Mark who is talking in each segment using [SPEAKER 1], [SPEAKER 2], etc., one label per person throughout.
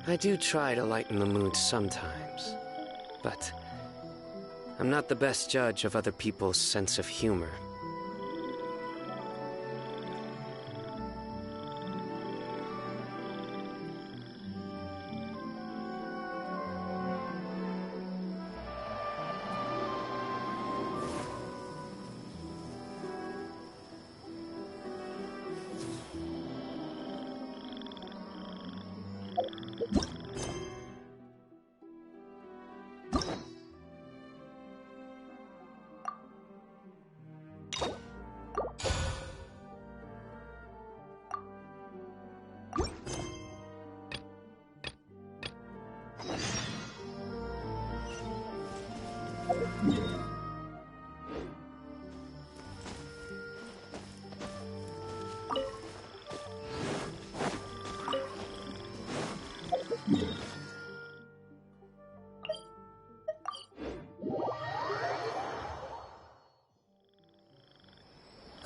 [SPEAKER 1] I do try to lighten the mood sometimes, but I'm not the best judge of other people's sense of humor.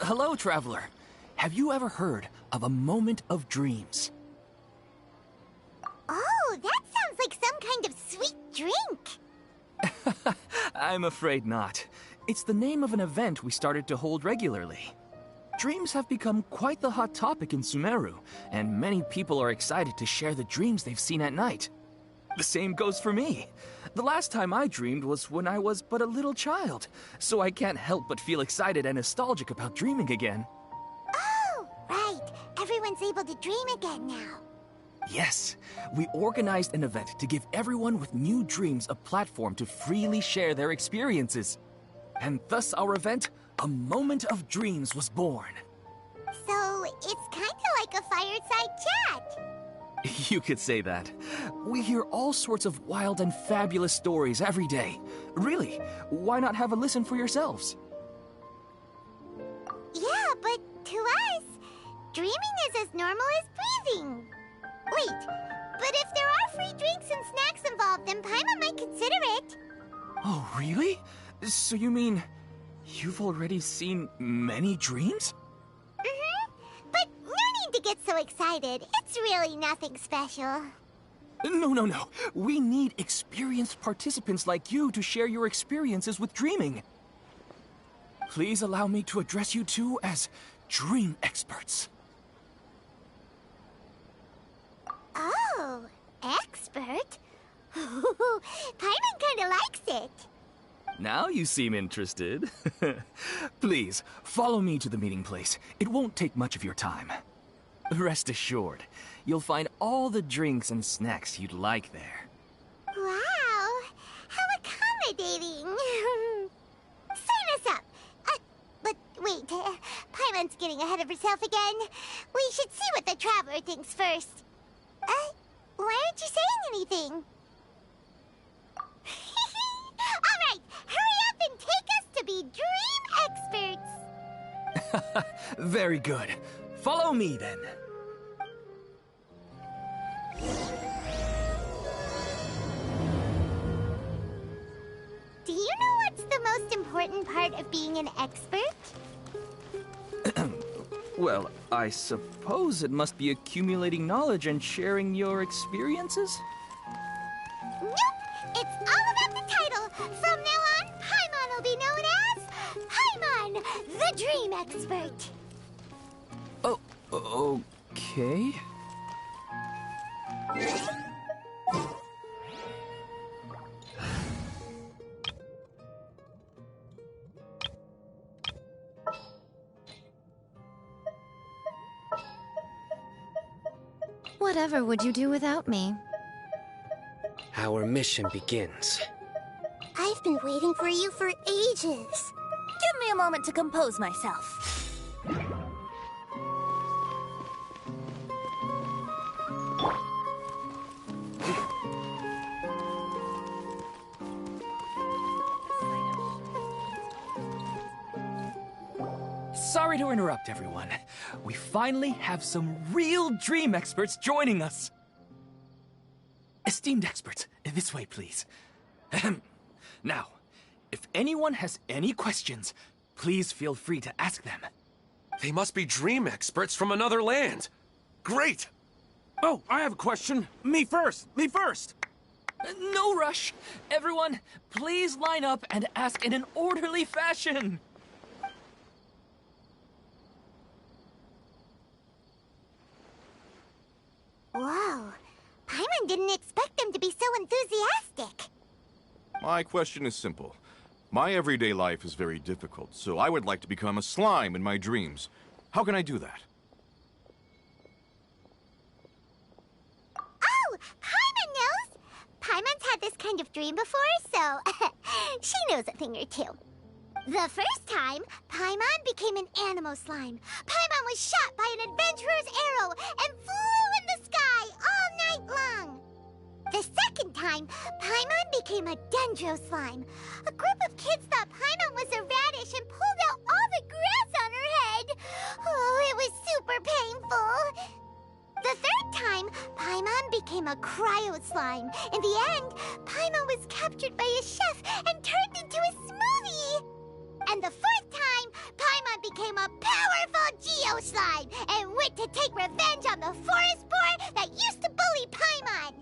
[SPEAKER 2] Hello, traveler. Have you ever heard of a moment of dreams?
[SPEAKER 3] Oh, that sounds like some kind of sweet drink.
[SPEAKER 2] I'm afraid not. It's the name of an event we started to hold regularly. Dreams have become quite the hot topic in Sumeru, and many people are excited to share the dreams they've seen at night. The same goes for me. The last time I dreamed was when I was but a little child, so I can't help but feel excited and nostalgic about dreaming again.
[SPEAKER 3] Oh, right. Everyone's able to dream again now.
[SPEAKER 2] Yes, we organized an event to give everyone with new dreams a platform to freely share their experiences. And thus our event, A Moment of Dreams, was born.
[SPEAKER 3] So, it's kind of like a fireside chat.
[SPEAKER 2] You could say that. We hear all sorts of wild and fabulous stories every day. Really, why not have a listen for yourselves?
[SPEAKER 3] Yeah, but to us, dreaming is as normal as breathing. Wait, but if there are free drinks and snacks involved, then Paimon might consider it.
[SPEAKER 2] Oh, really? So you mean you've already seen many dreams?
[SPEAKER 3] But no need to get so excited. It's really nothing special.
[SPEAKER 2] No. We need experienced participants like you to share your experiences with dreaming. Please allow me to address you two as dream experts.
[SPEAKER 3] Oh, expert? Paimon kinda likes it.
[SPEAKER 2] Now you seem interested. Please, follow me to the meeting place. It won't take much of your time. Rest assured, you'll find all the drinks and snacks you'd like there.
[SPEAKER 3] Wow, how accommodating. Sign us up. But wait, Paimon's getting ahead of herself again. We should see what the traveler thinks first. Why aren't you saying anything? All right, hurry up and take us to be dream experts.
[SPEAKER 2] Very good. Follow me then.
[SPEAKER 3] Do you know what's the most important part of being an expert?
[SPEAKER 2] Well, I suppose it must be accumulating knowledge and sharing your experiences?
[SPEAKER 3] Nope, it's all about the title. From now on, Paimon will be known as Paimon, the Dream Expert.
[SPEAKER 2] Oh, okay.
[SPEAKER 4] Whatever would you do without me?
[SPEAKER 1] Our mission begins.
[SPEAKER 3] I've been waiting for you for ages.
[SPEAKER 5] Give me a moment to compose myself.
[SPEAKER 2] Sorry to interrupt, everyone. We finally have some real dream experts joining us. Esteemed experts, this way, please. Ahem. Now, if anyone has any questions, please feel free to ask them.
[SPEAKER 6] They must be dream experts from another land. Great!
[SPEAKER 4] Oh, I have a question. Me first! Me first!
[SPEAKER 2] No rush. Everyone, please line up and ask in an orderly fashion.
[SPEAKER 3] Whoa. Paimon didn't expect them to be so enthusiastic.
[SPEAKER 6] My question is simple. My everyday life is very difficult, so I would like to become a slime in my dreams. How can I do that?
[SPEAKER 3] Oh, Paimon knows! Paimon's had this kind of dream before, so she knows a thing or two. The first time, Paimon became an animal slime. Paimon was shot by an adventurer's arrow and flew in the sky all night long. The second time, Paimon became a dendro slime. A group of kids thought Paimon was a radish and pulled out all the grass on her head. Oh, it was super painful. The third time, Paimon became a cryo slime. In the end, Paimon was captured by a chef and turned into a smoothie. And the fourth time, Paimon became a powerful Geo slime and went to take revenge on the forest boar that used to bully Paimon.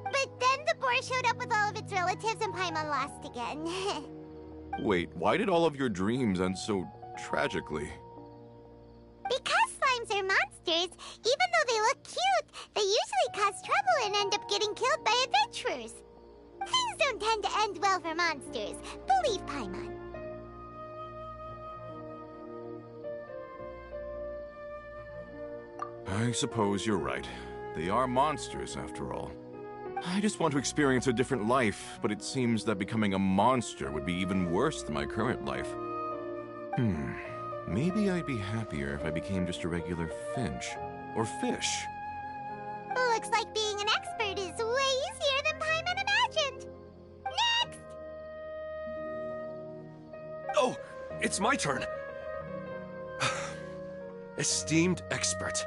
[SPEAKER 3] But then the boar showed up with all of its relatives and Paimon lost again.
[SPEAKER 6] Wait, why did all of your dreams end so tragically?
[SPEAKER 3] Because slimes are monsters, even though they look cute, they usually cause trouble and end up getting killed by adventurers. Things don't tend to end well for monsters. Believe Paimon.
[SPEAKER 6] I suppose you're right. They are monsters, after all. I just want to experience a different life, but it seems that becoming a monster would be even worse than my current life. Maybe I'd be happier if I became just a regular finch. Or fish.
[SPEAKER 3] Looks like being an expert is way easier than Paimon imagined. Next!
[SPEAKER 4] Oh, it's my turn. Esteemed expert,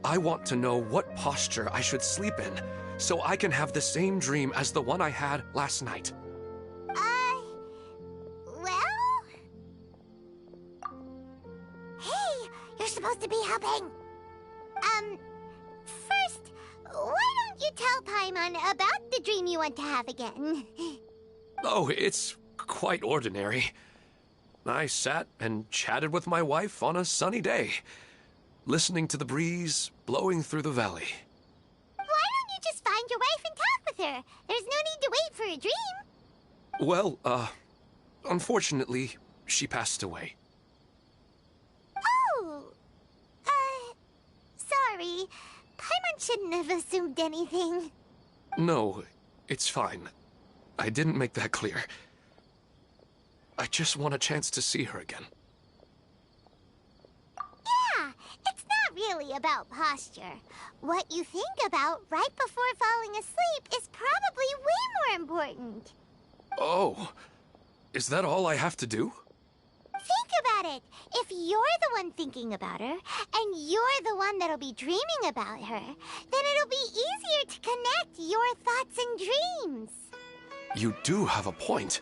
[SPEAKER 4] I want to know what posture I should sleep in so I can have the same dream as the one I had last night.
[SPEAKER 3] Well? Hey, you're supposed to be helping. First, why don't you tell Paimon about the dream you want to have again?
[SPEAKER 4] Oh, it's quite ordinary. I sat and chatted with my wife on a sunny day, listening to the breeze blowing through the valley.
[SPEAKER 3] Why don't you just find your wife and talk with her? There's no need to wait for a dream.
[SPEAKER 4] Well, unfortunately, she passed away.
[SPEAKER 3] Oh, sorry. Paimon shouldn't have assumed anything.
[SPEAKER 4] No, it's fine. I didn't make that clear. I just want a chance to see her again.
[SPEAKER 3] Yeah, it's not really about posture. What you think about right before falling asleep is probably way more important.
[SPEAKER 4] Oh, is that all I have to do?
[SPEAKER 3] Think about it. If you're the one thinking about her, and you're the one that'll be dreaming about her, then it'll be easier to connect your thoughts and dreams.
[SPEAKER 4] You do have a point.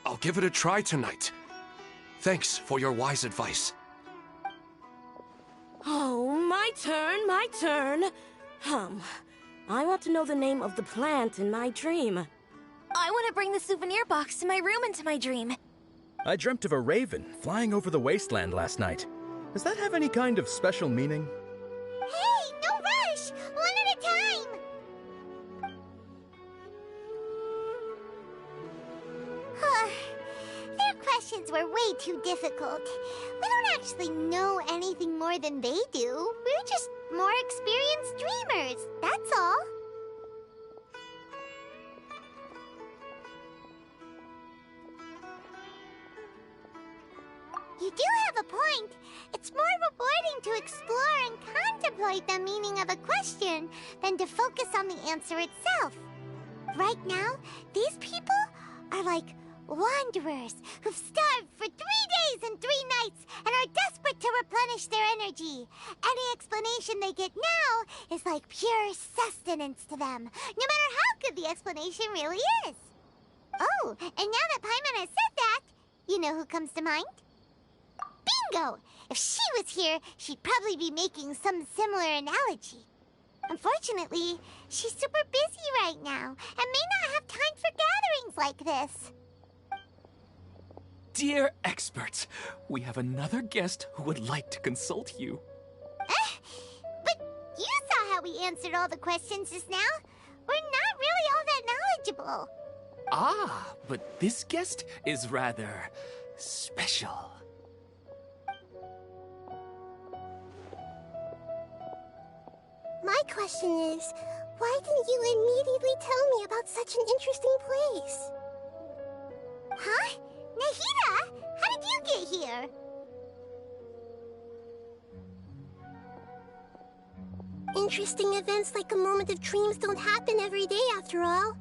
[SPEAKER 4] I'll give it a try tonight. Thanks for your wise advice.
[SPEAKER 7] Oh, my turn, my turn. I want to know the name of the plant in my dream.
[SPEAKER 5] I want to bring the souvenir box to my room into my dream.
[SPEAKER 8] I dreamt of a raven flying over the wasteland last night. Does that have any kind of special meaning?
[SPEAKER 3] Hey, no rush! One at a time! Their questions were way too difficult. We don't actually know anything more than they do. We're just more experienced dreamers, that's all. You do have a point. It's more rewarding to explore and contemplate the meaning of a question than to focus on the answer itself. Right now, these people are like wanderers who've starved for 3 days and 3 nights and are desperate to replenish their energy. Any explanation they get now is like pure sustenance to them, no matter how good the explanation really is. Oh, and now that Paimon has said that, you know who comes to mind? Bingo! If she was here, she'd probably be making some similar analogy. Unfortunately, she's super busy right now and may not have time for gatherings like this.
[SPEAKER 2] Dear experts, we have another guest who would like to consult you.
[SPEAKER 3] But you saw how we answered all the questions just now. We're not really all that knowledgeable.
[SPEAKER 2] Ah, but this guest is rather special.
[SPEAKER 3] My question is, why didn't you immediately tell me about such an interesting place? Huh? Nahida, how did you get here? Interesting events like a moment of dreams don't happen every day after all.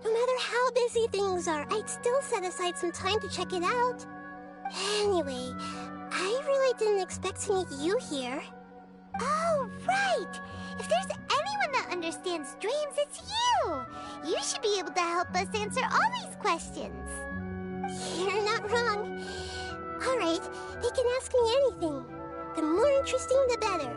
[SPEAKER 3] No matter how busy things are, I'd still set aside some time to check it out. Anyway, I really didn't expect to meet you here. Oh, right! If there's anyone that understands dreams, it's you! You should be able to help us answer all these questions. You're not wrong. Alright, they can ask me anything. The more interesting, the better.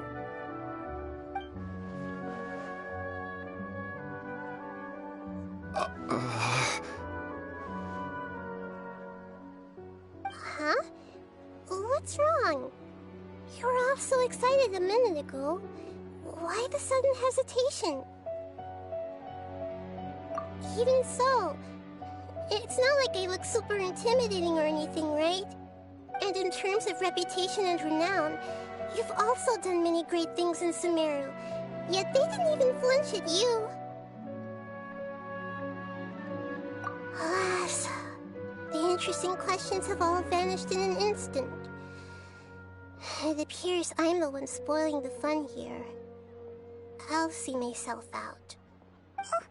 [SPEAKER 3] Huh? What's wrong? You were all so excited a minute ago. Why the sudden hesitation? Even so, it's not like I look super intimidating or anything, right? And in terms of reputation and renown, you've also done many great things in Sumeru, yet they didn't even flinch at you. Alas, the interesting questions have all vanished in an instant. It appears I'm the one spoiling the fun here. I'll see myself out. Oh,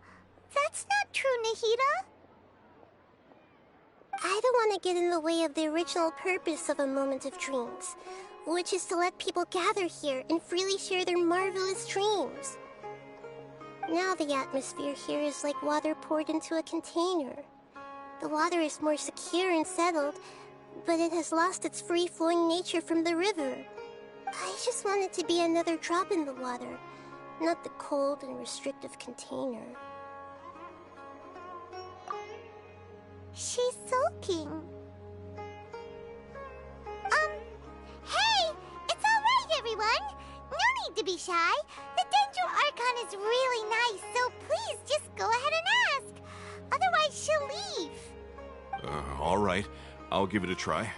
[SPEAKER 3] that's not true, Nahida. I don't want to get in the way of the original purpose of a moment of dreams, which is to let people gather here and freely share their marvelous dreams. Now the atmosphere here is like water poured into a container. The water is more secure and settled, but it has lost its free-flowing nature from the river. I just want it to be another drop in the water, not the cold and restrictive container. She's sulking. Hey! It's alright, everyone! No need to be shy. The Dendro Archon is really nice, so please just go ahead and ask. Otherwise, she'll leave.
[SPEAKER 6] Alright. I'll give it a try.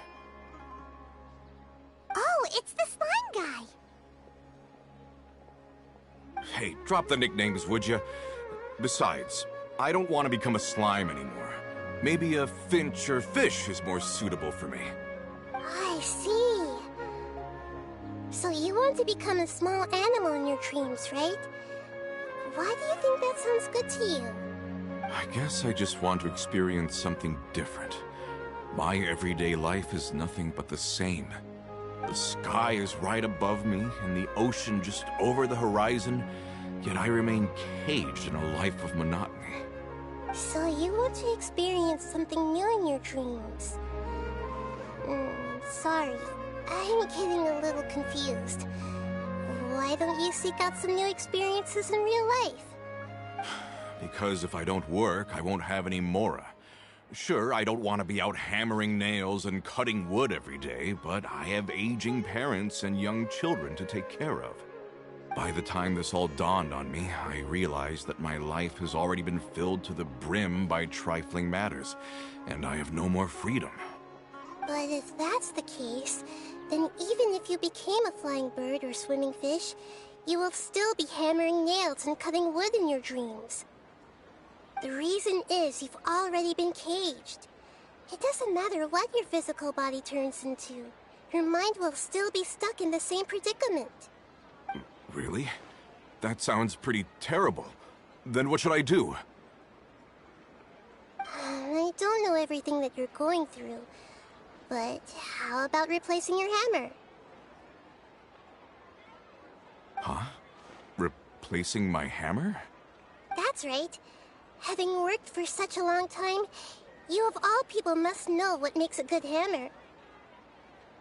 [SPEAKER 3] Oh, it's the slime guy.
[SPEAKER 6] Hey, drop the nicknames, would you? Besides, I don't want to become a slime anymore. Maybe a finch or fish is more suitable for me.
[SPEAKER 3] I see. So you want to become a small animal in your dreams, right? Why do you think that sounds good to you?
[SPEAKER 6] I guess I just want to experience something different. My everyday life is nothing but the same. The sky is right above me, and the ocean just over the horizon, yet I remain caged in a life of monotony.
[SPEAKER 3] So you want to experience something new in your dreams? Sorry, I'm getting a little confused. Why don't you seek out some new experiences in real life?
[SPEAKER 6] Because if I don't work, I won't have any Mora. Sure, I don't want to be out hammering nails and cutting wood every day, but I have aging parents and young children to take care of. By the time this all dawned on me, I realized that my life has already been filled to the brim by trifling matters, and I have no more freedom.
[SPEAKER 3] But if that's the case, then even if you became a flying bird or swimming fish, you will still be hammering nails and cutting wood in your dreams. The reason is you've already been caged. It doesn't matter what your physical body turns into. Your mind will still be stuck in the same predicament.
[SPEAKER 6] Really? That sounds pretty terrible. Then what should I do?
[SPEAKER 3] I don't know everything that you're going through, but how about replacing your hammer?
[SPEAKER 6] Huh? Replacing my hammer?
[SPEAKER 3] That's right. Having worked for such a long time, you of all people must know what makes a good hammer.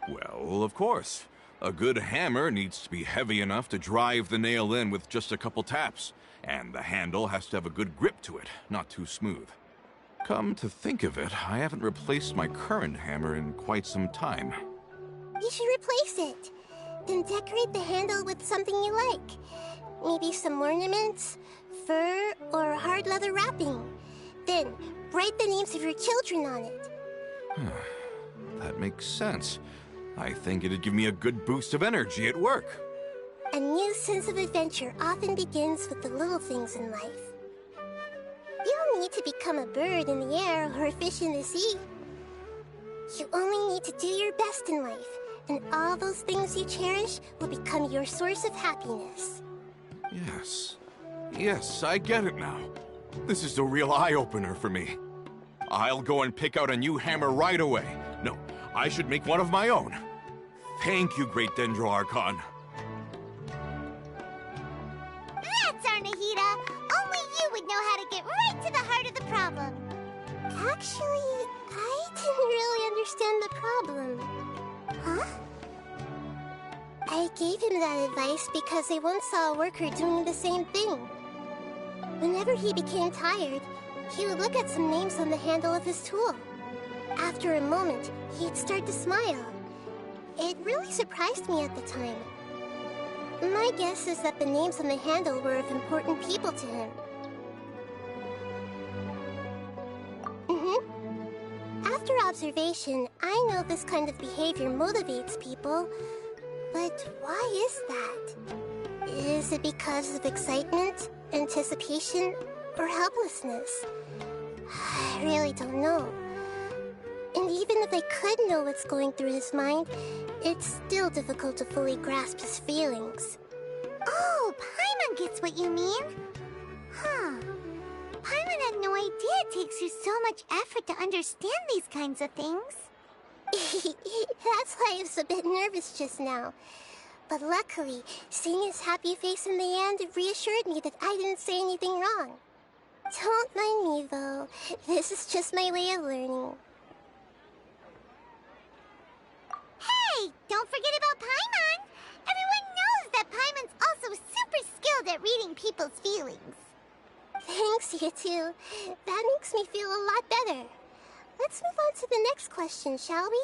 [SPEAKER 6] Well, of course. A good hammer needs to be heavy enough to drive the nail in with just a couple taps, and the handle has to have a good grip to it, not too smooth. Come to think of it, I haven't replaced my current hammer in quite some time.
[SPEAKER 3] You should replace it. Then decorate the handle with something you like. Maybe some ornaments, fur, or hard leather wrapping. Then write the names of your children on it.
[SPEAKER 6] That makes sense. I think it'd give me a good boost of energy at work.
[SPEAKER 3] A new sense of adventure often begins with the little things in life. You don't need to become a bird in the air or a fish in the sea. You only need to do your best in life, and all those things you cherish will become your source of happiness.
[SPEAKER 6] Yes. Yes, I get it now. This is a real eye-opener for me. I'll go and pick out a new hammer right away. No, I should make one of my own. Thank you, Great Dendro Archon.
[SPEAKER 3] That's our Nahida! Only you would know how to get right to the heart of the problem. Actually, I didn't really understand the problem. Huh? I gave him that advice because I once saw a worker doing the same thing. Whenever he became tired, he would look at some names on the handle of his tool. After a moment, he'd start to smile. It really surprised me at the time. My guess is that the names on the handle were of important people to him. After observation, I know this kind of behavior motivates people. But why is that? Is it because of excitement, anticipation, or helplessness? I really don't know. And even if I could know what's going through his mind, it's still difficult to fully grasp his feelings. Oh, Paimon gets what you mean. Huh. Paimon had no idea it takes you so much effort to understand these kinds of things. That's why I was a bit nervous just now. But luckily, seeing his happy face in the end reassured me that I didn't say anything wrong. Don't mind me, though. This is just my way of learning. Hey, don't forget about Paimon! Everyone knows that Paimon's also super skilled at reading people's feelings. Thanks, you two. That makes me feel a lot better. Let's move on to the next question, shall we?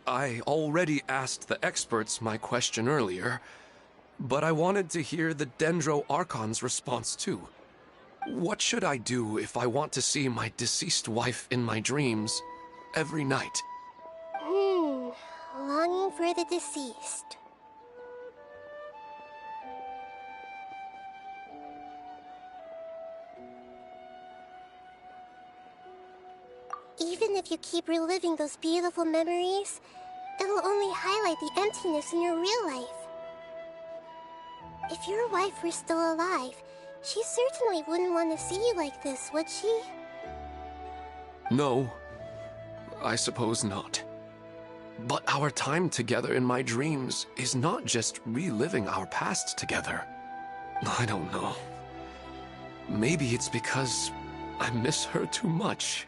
[SPEAKER 4] I already asked the experts my question earlier, but I wanted to hear the Dendro Archon's response too. What should I do if I want to see my deceased wife in my dreams every night?
[SPEAKER 3] Longing for the deceased. Even if you keep reliving those beautiful memories, it will only highlight the emptiness in your real life. If your wife were still alive, she certainly wouldn't want to see you like this, would she?
[SPEAKER 4] No, I suppose not. But our time together in my dreams is not just reliving our past together. I don't know. Maybe it's because I miss her too much.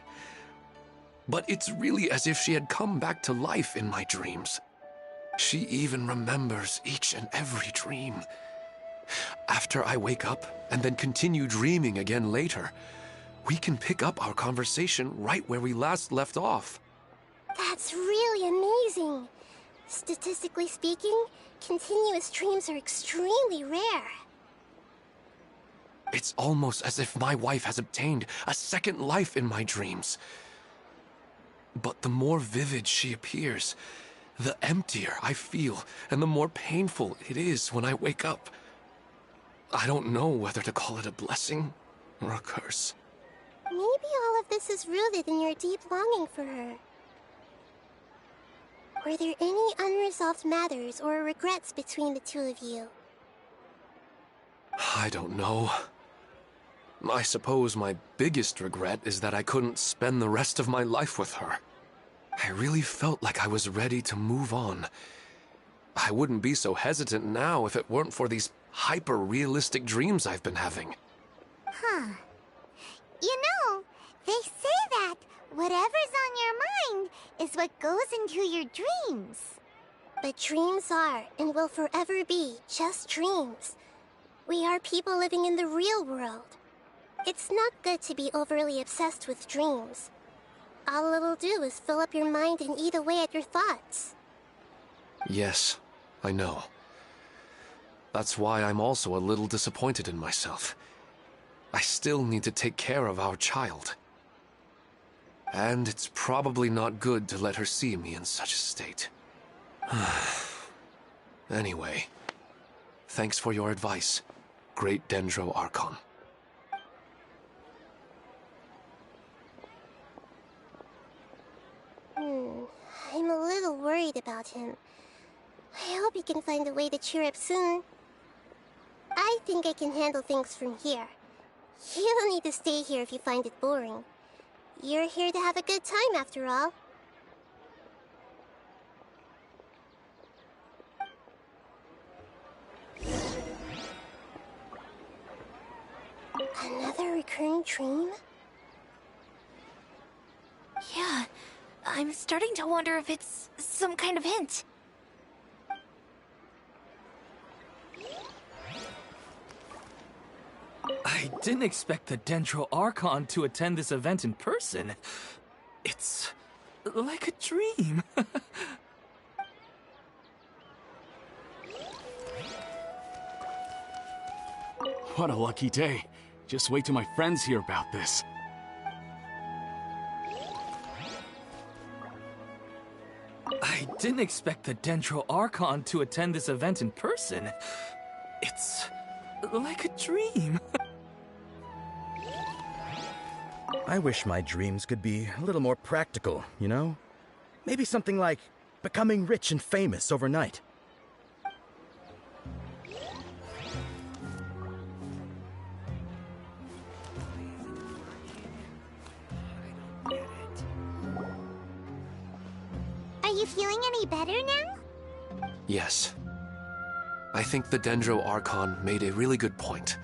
[SPEAKER 4] But it's really as if she had come back to life in my dreams. She even remembers each and every dream. After I wake up and then continue dreaming again later, we can pick up our conversation right where we last left off.
[SPEAKER 3] That's really amazing. Statistically speaking, continuous dreams are extremely rare.
[SPEAKER 4] It's almost as if my wife has obtained a second life in my dreams. But the more vivid she appears, the emptier I feel, and the more painful it is when I wake up. I don't know whether to call it a blessing or a curse.
[SPEAKER 3] Maybe all of this is rooted in your deep longing for her. Were there any unresolved matters or regrets between the two of you?
[SPEAKER 4] I don't know. I suppose my biggest regret is that I couldn't spend the rest of my life with her. I really felt like I was ready to move on. I wouldn't be so hesitant now if it weren't for these hyper-realistic dreams I've been having.
[SPEAKER 3] Huh. You know, they say that whatever's on your mind is what goes into your dreams.
[SPEAKER 9] But dreams are, and will forever be, just dreams. We are people living in the real world. It's not good to be overly obsessed with dreams. All it'll do is fill up your mind and eat away at your thoughts.
[SPEAKER 4] Yes, I know. That's why I'm also a little disappointed in myself. I still need to take care of our child. And it's probably not good to let her see me in such a state. Anyway, thanks for your advice, Great Dendro Archon.
[SPEAKER 9] I'm a little worried about him. I hope he can find a way to cheer up soon. I think I can handle things from here. You don't need to stay here if you find it boring. You're here to have a good time, after all. Another recurring dream?
[SPEAKER 5] Yeah, I'm starting to wonder if it's some kind of hint.
[SPEAKER 2] I didn't expect the Dendro Archon to attend this event in person. It's like a dream.
[SPEAKER 10] What a lucky day. Just wait till my friends hear about this.
[SPEAKER 2] I didn't expect the Dendro Archon to attend this event in person. It's like a dream.
[SPEAKER 8] I wish my dreams could be a little more practical, you know? Maybe something like becoming rich and famous overnight.
[SPEAKER 3] Are you feeling any better now?
[SPEAKER 4] Yes. I think the Dendro Archon made a really good point.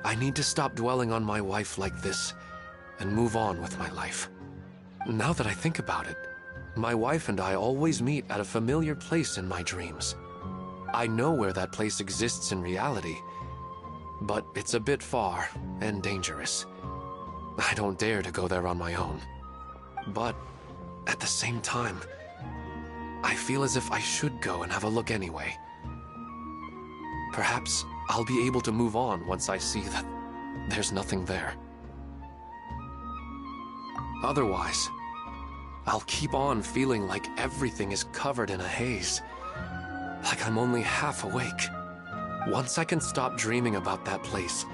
[SPEAKER 4] I need to stop dwelling on my wife like this and move on with my life. Now that I think about it, my wife and I always meet at a familiar place in my dreams. I know where that place exists in reality, but it's a bit far and dangerous. I don't dare to go there on my own. But at the same time, I feel as if I should go and have a look anyway. Perhaps I'll be able to move on once I see that there's nothing there. Otherwise, I'll keep on feeling like everything is covered in a haze. Like I'm only half awake. Once I can stop dreaming about that place,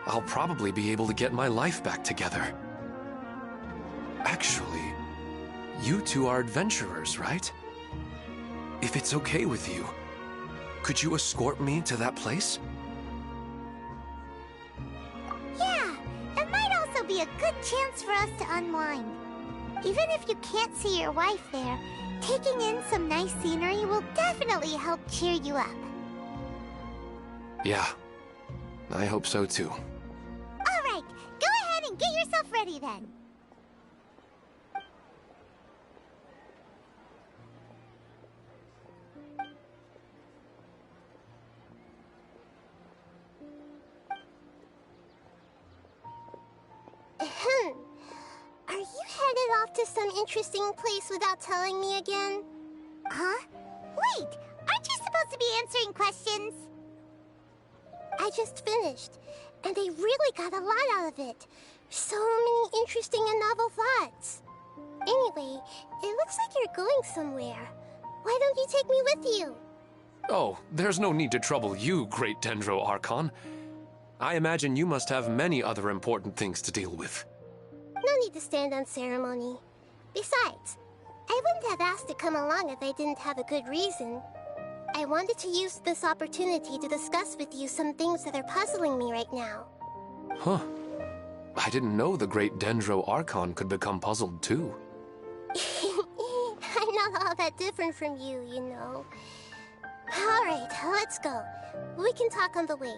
[SPEAKER 4] I'll probably be able to get my life back together. Actually, you two are adventurers, right? If it's okay with you, could you escort me to that place?
[SPEAKER 3] Yeah, it might also be a good chance for us to unwind. Even if you can't see your wife there, taking in some nice scenery will definitely help cheer you up.
[SPEAKER 4] Yeah, I hope so too.
[SPEAKER 3] Alright, go ahead and get yourself ready then.
[SPEAKER 9] Are you headed off to some interesting place without telling me again?
[SPEAKER 3] Huh? Wait, aren't you supposed to be answering questions?
[SPEAKER 9] I just finished, and I really got a lot out of it. So many interesting and novel thoughts. Anyway, it looks like you're going somewhere. Why don't you take me with you?
[SPEAKER 4] Oh, there's no need to trouble you, Great Dendro Archon. I imagine you must have many other important things to deal with.
[SPEAKER 9] No need to stand on ceremony. Besides, I wouldn't have asked to come along if I didn't have a good reason. I wanted to use this opportunity to discuss with you some things that are puzzling me right now.
[SPEAKER 4] Huh. I didn't know the Great Dendro Archon could become puzzled too.
[SPEAKER 9] I'm not all that different from you, you know. Alright, let's go. We can talk on the way.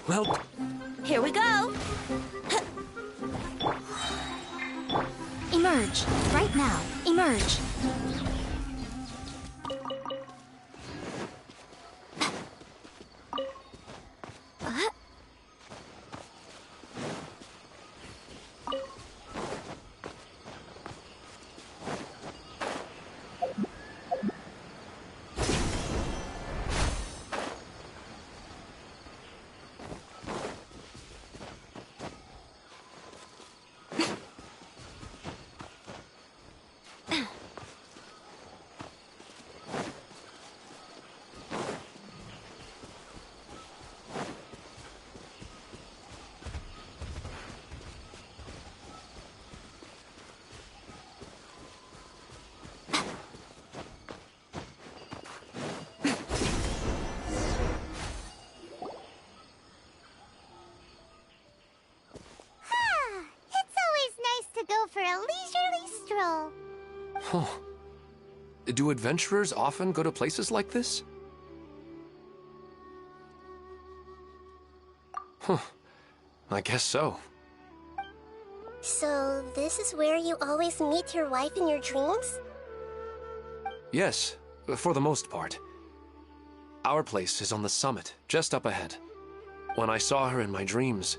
[SPEAKER 1] Well,
[SPEAKER 5] Here we go! Emerge. Right now. Emerge.
[SPEAKER 3] It's always nice to go for a leisurely stroll.
[SPEAKER 4] Huh. Do adventurers often go to places like this? Huh. I guess so.
[SPEAKER 9] So, this is where you always meet your wife in your dreams?
[SPEAKER 4] Yes, for the most part. Our place is on the summit, just up ahead. When I saw her in my dreams,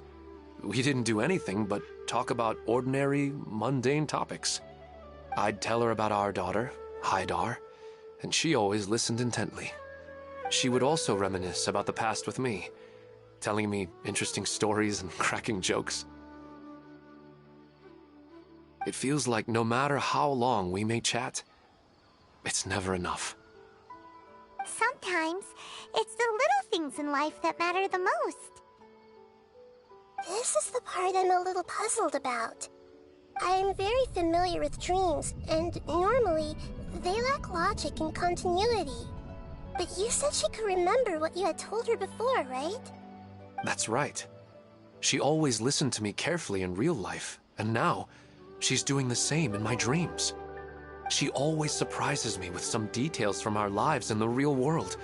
[SPEAKER 4] we didn't do anything but talk about ordinary, mundane topics. I'd tell her about our daughter, Haidar, and she always listened intently. She would also reminisce about the past with me, telling me interesting stories and cracking jokes. It feels like no matter how long we may chat, it's never enough.
[SPEAKER 3] Sometimes it's the little things in life that matter the most.
[SPEAKER 9] This is the part I'm a little puzzled about. I'm very familiar with dreams, and normally, they lack logic and continuity. But you said she could remember what you had told her before, right?
[SPEAKER 4] That's right. She always listened to me carefully in real life, and now, she's doing the same in my dreams. She always surprises me with some details from our lives in the real world.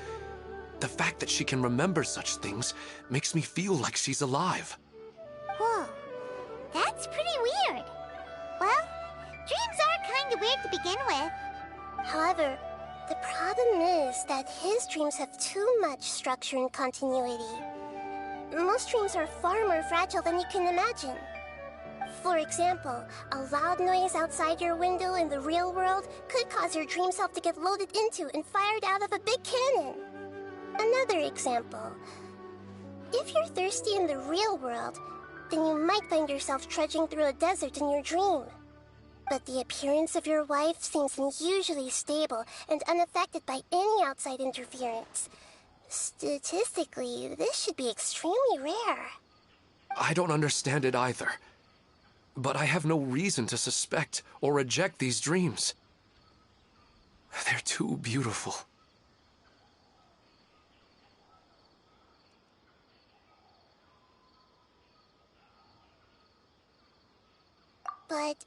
[SPEAKER 4] The fact that she can remember such things makes me feel like she's alive.
[SPEAKER 3] Whoa, that's pretty weird. Well, dreams are kind of weird to begin with.
[SPEAKER 9] However, the problem is that his dreams have too much structure and continuity. Most dreams are far more fragile than you can imagine. For example, a loud noise outside your window in the real world could cause your dream self to get loaded into and fired out of a big cannon. Another example. If you're thirsty in the real world, then you might find yourself trudging through a desert in your dream. But the appearance of your wife seems unusually stable and unaffected by any outside interference. Statistically, this should be extremely rare.
[SPEAKER 4] I don't understand it either. But I have no reason to suspect or reject these dreams. They're too beautiful.
[SPEAKER 9] But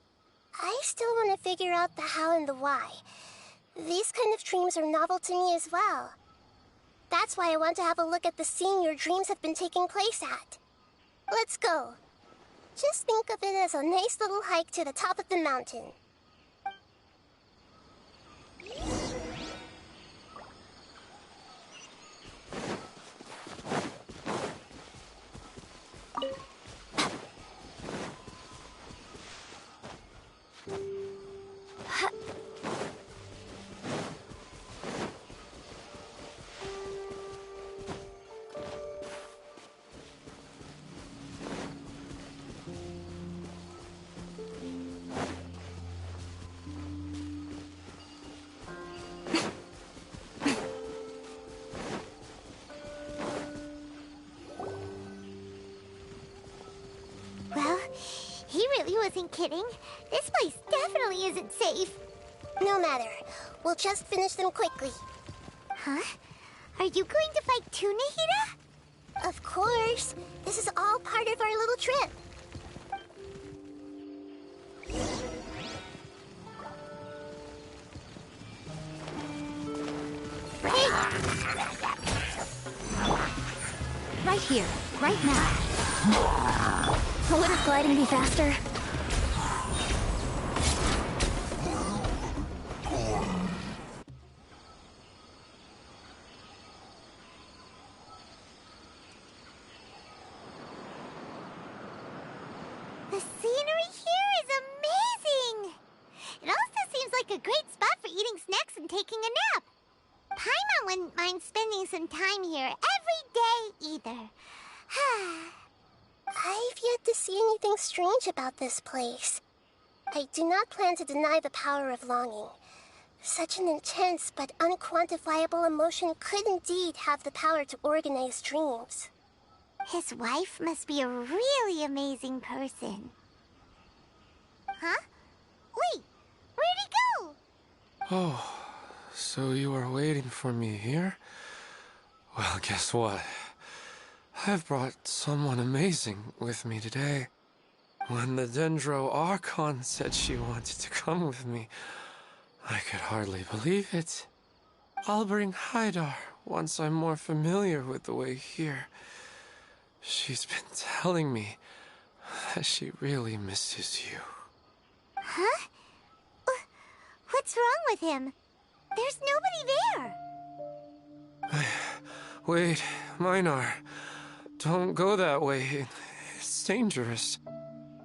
[SPEAKER 9] I still want to figure out the how and the why. These kind of dreams are novel to me as well. That's why I want to have a look at the scene your dreams have been taking place at. Let's go. Just think of it as a nice little hike to the top of the mountain.
[SPEAKER 3] wasn't kidding. This place definitely isn't safe.
[SPEAKER 9] No matter. We'll just finish them quickly.
[SPEAKER 3] Huh? Are you going to fight too, Nahida?
[SPEAKER 9] Of course. This is all part of our little trip.
[SPEAKER 3] Hey!
[SPEAKER 5] Right here, right now. Wouldn't gliding be faster?
[SPEAKER 3] The scenery here is amazing! It also seems like a great spot for eating snacks and taking a nap. Paimon wouldn't mind spending some time here every day either.
[SPEAKER 9] I've yet to see anything strange about this place. I do not plan to deny the power of longing. Such an intense but unquantifiable emotion could indeed have the power to organize dreams.
[SPEAKER 3] His wife must be a really amazing person. Huh? Wait, where'd he go?
[SPEAKER 4] Oh, so you were waiting for me here? Well, guess what? I've brought someone amazing with me today. When the Dendro Archon said she wanted to come with me, I could hardly believe it. I'll bring Haidar once I'm more familiar with the way here. She's been telling me that she really misses you.
[SPEAKER 3] Huh? What's wrong with him? There's nobody there.
[SPEAKER 4] Wait, Minar. Don't go that way. It's dangerous.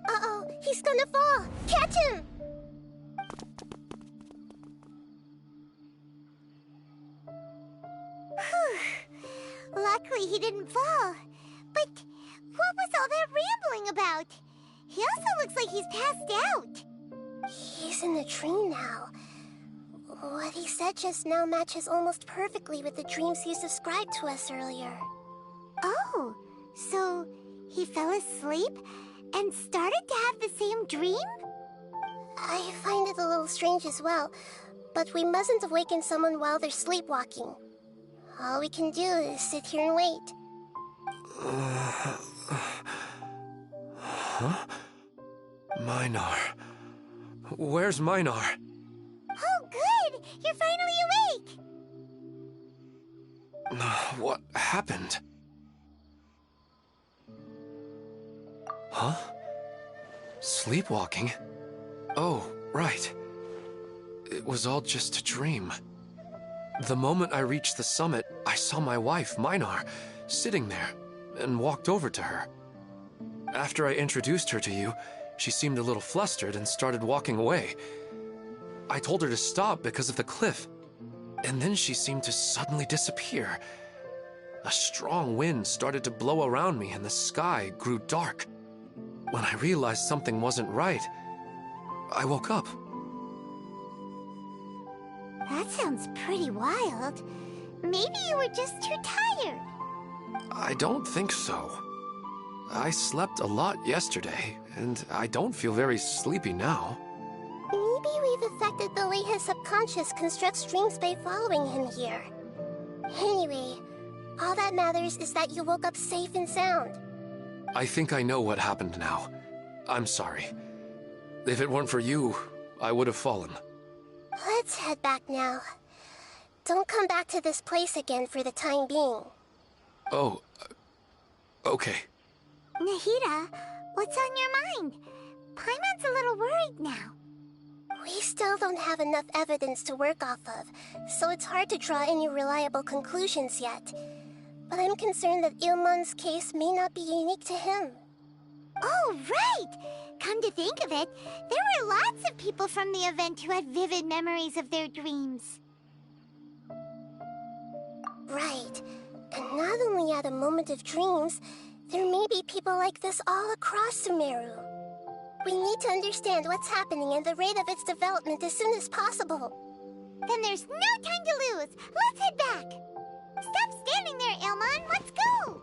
[SPEAKER 9] Uh-oh, he's gonna fall! Catch him!
[SPEAKER 3] Luckily he didn't fall. But what was all that rambling about? He also looks like he's passed out.
[SPEAKER 9] He's in a dream now. What he said just now matches almost perfectly with the dreams he's described to us earlier.
[SPEAKER 3] Oh, so he fell asleep and started to have the same dream?
[SPEAKER 9] I find it a little strange as well, but we mustn't awaken someone while they're sleepwalking. All we can do is sit here and wait.
[SPEAKER 4] Huh? Minar. Where's Minar?
[SPEAKER 3] Oh, good! You're finally awake!
[SPEAKER 4] What happened? Huh? Sleepwalking? Oh, right. It was all just a dream. The moment I reached the summit, I saw my wife, Minar, sitting there, and walked over to her. After I introduced her to you, she seemed a little flustered and started walking away. I told her to stop because of the cliff, and then she seemed to suddenly disappear. A strong wind started to blow around me and the sky grew dark. When I realized something wasn't right, I woke up.
[SPEAKER 3] That sounds pretty wild. Maybe you were just too tired.
[SPEAKER 4] I don't think so. I slept a lot yesterday, and I don't feel very sleepy now.
[SPEAKER 9] Maybe we've affected the way his subconscious constructs dreams by following him here. Anyway, all that matters is that you woke up safe and sound.
[SPEAKER 4] I think I know what happened now. I'm sorry. If it weren't for you, I would have fallen.
[SPEAKER 9] Let's head back now. Don't come back to this place again for the time being.
[SPEAKER 4] Oh, okay.
[SPEAKER 3] Nahida, what's on your mind? Paimon's a little worried now.
[SPEAKER 9] We still don't have enough evidence to work off of, so it's hard to draw any reliable conclusions yet. But I'm concerned that Ilmon's case may not be unique to him.
[SPEAKER 3] Oh, right! Come to think of it, there were lots of people from the event who had vivid memories of their dreams.
[SPEAKER 9] Right. And not only at a moment of dreams, there may be people like this all across Sumeru. We need to understand what's happening and the rate of its development as soon as possible.
[SPEAKER 3] Then there's no time to lose. Let's head back. Stop standing there, Ilmon. Let's go.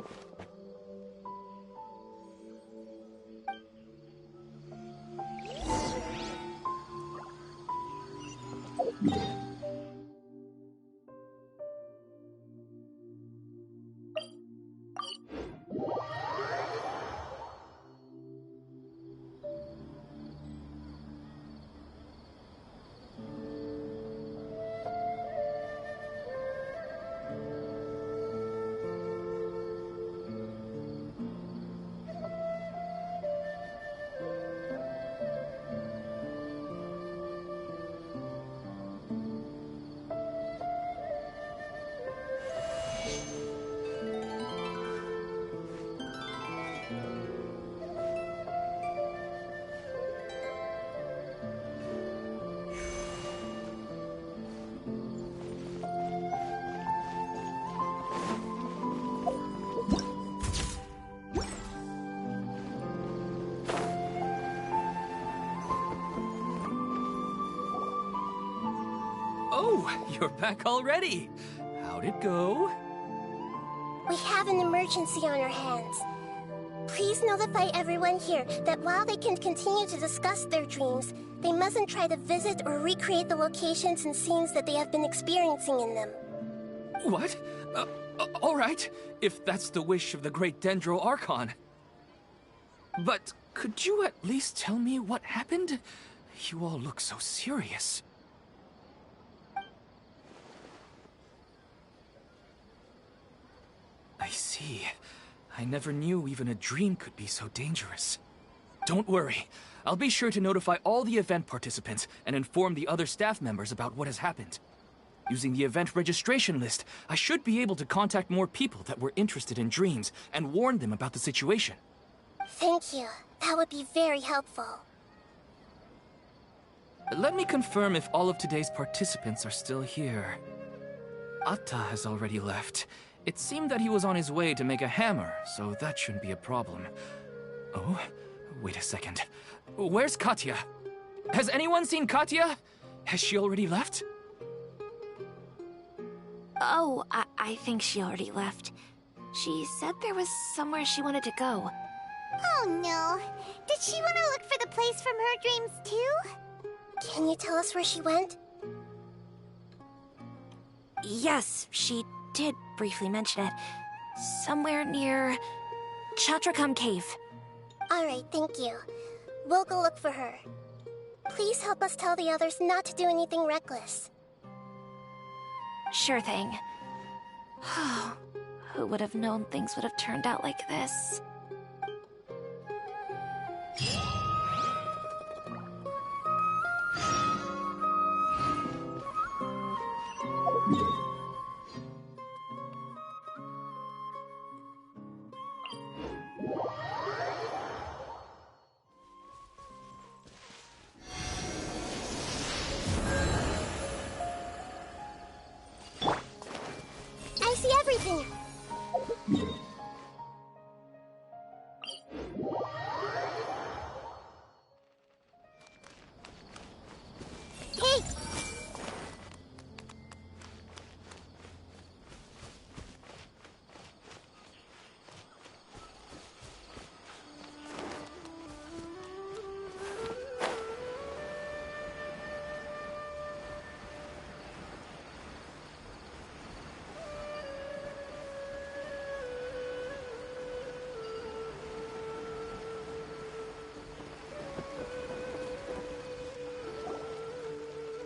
[SPEAKER 2] Oh, you're back already. How'd it go?
[SPEAKER 9] We have an emergency on our hands. Please notify everyone here that while they can continue to discuss their dreams, they mustn't try to visit or recreate the locations and scenes that they have been experiencing in them.
[SPEAKER 2] What? All right, if that's the wish of the great Dendro Archon. But could you at least tell me what happened? You all look so serious. I see. I never knew even a dream could be so dangerous. Don't worry. I'll be sure to notify all the event participants and inform the other staff members about what has happened. Using the event registration list, I should be able to contact more people that were interested in dreams and warn them about the situation.
[SPEAKER 9] Thank you. That would be very helpful.
[SPEAKER 2] Let me confirm if all of today's participants are still here. Atta has already left. It seemed that he was on his way to make a hammer, so that shouldn't be a problem. Oh, wait a second. Where's Katya? Has anyone seen Katya? Has she already left?
[SPEAKER 5] Oh, I think she already left. She said there was somewhere she wanted to go.
[SPEAKER 3] Oh no. Did she want to look for the place from her dreams too?
[SPEAKER 9] Can you tell us where she went?
[SPEAKER 5] Yes, she did briefly mention it. Somewhere near Chatrakam Cave.
[SPEAKER 9] Alright, thank you. We'll go look for her. Please help us tell the others not to do anything reckless.
[SPEAKER 5] Sure thing. Who would have known things would have turned out like this?
[SPEAKER 9] I see everything! Hey!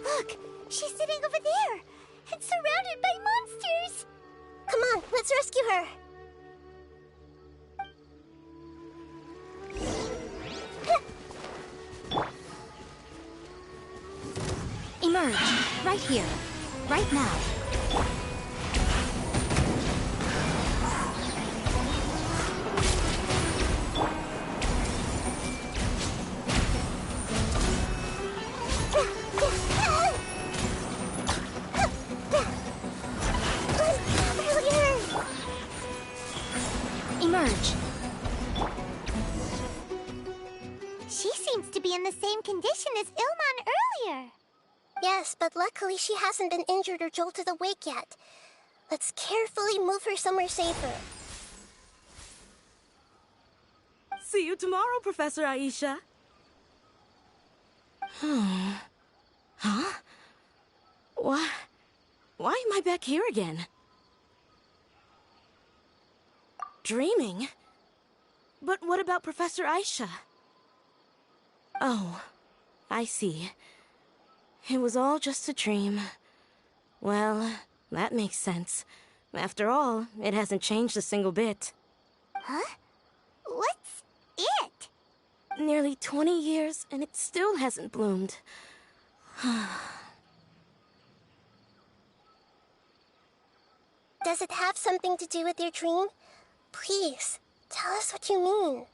[SPEAKER 3] Look, she's sitting over there. It's surrounded by monsters.
[SPEAKER 9] Come on, let's rescue her!
[SPEAKER 11] Emerge. Right here. Right now. Emerge.
[SPEAKER 3] She seems to be in the same condition as Ilman earlier.
[SPEAKER 9] Yes, but luckily she hasn't been injured or jolted awake yet. Let's carefully move her somewhere safer.
[SPEAKER 7] See you tomorrow, Professor Aisha.
[SPEAKER 11] Huh?
[SPEAKER 7] Why am I back here again? Dreaming? But what about Professor Aisha? Oh, I see. It was all just a dream. Well, that makes sense. After all, it hasn't changed a single bit.
[SPEAKER 3] Huh? What's it?
[SPEAKER 7] Nearly 20 years, and it still hasn't bloomed.
[SPEAKER 9] Does it have something to do with your dream? Please, tell us what you mean.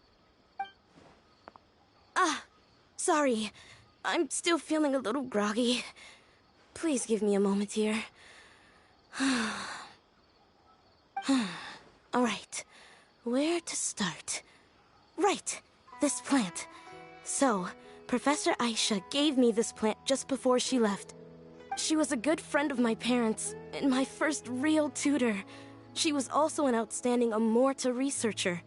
[SPEAKER 7] Sorry. I'm still feeling a little groggy. Please give me a moment here. Alright, where to start? Right, this plant. So, Professor Aisha gave me this plant just before she left. She was a good friend of my parents, and my first real tutor. She was also an outstanding Amorta researcher.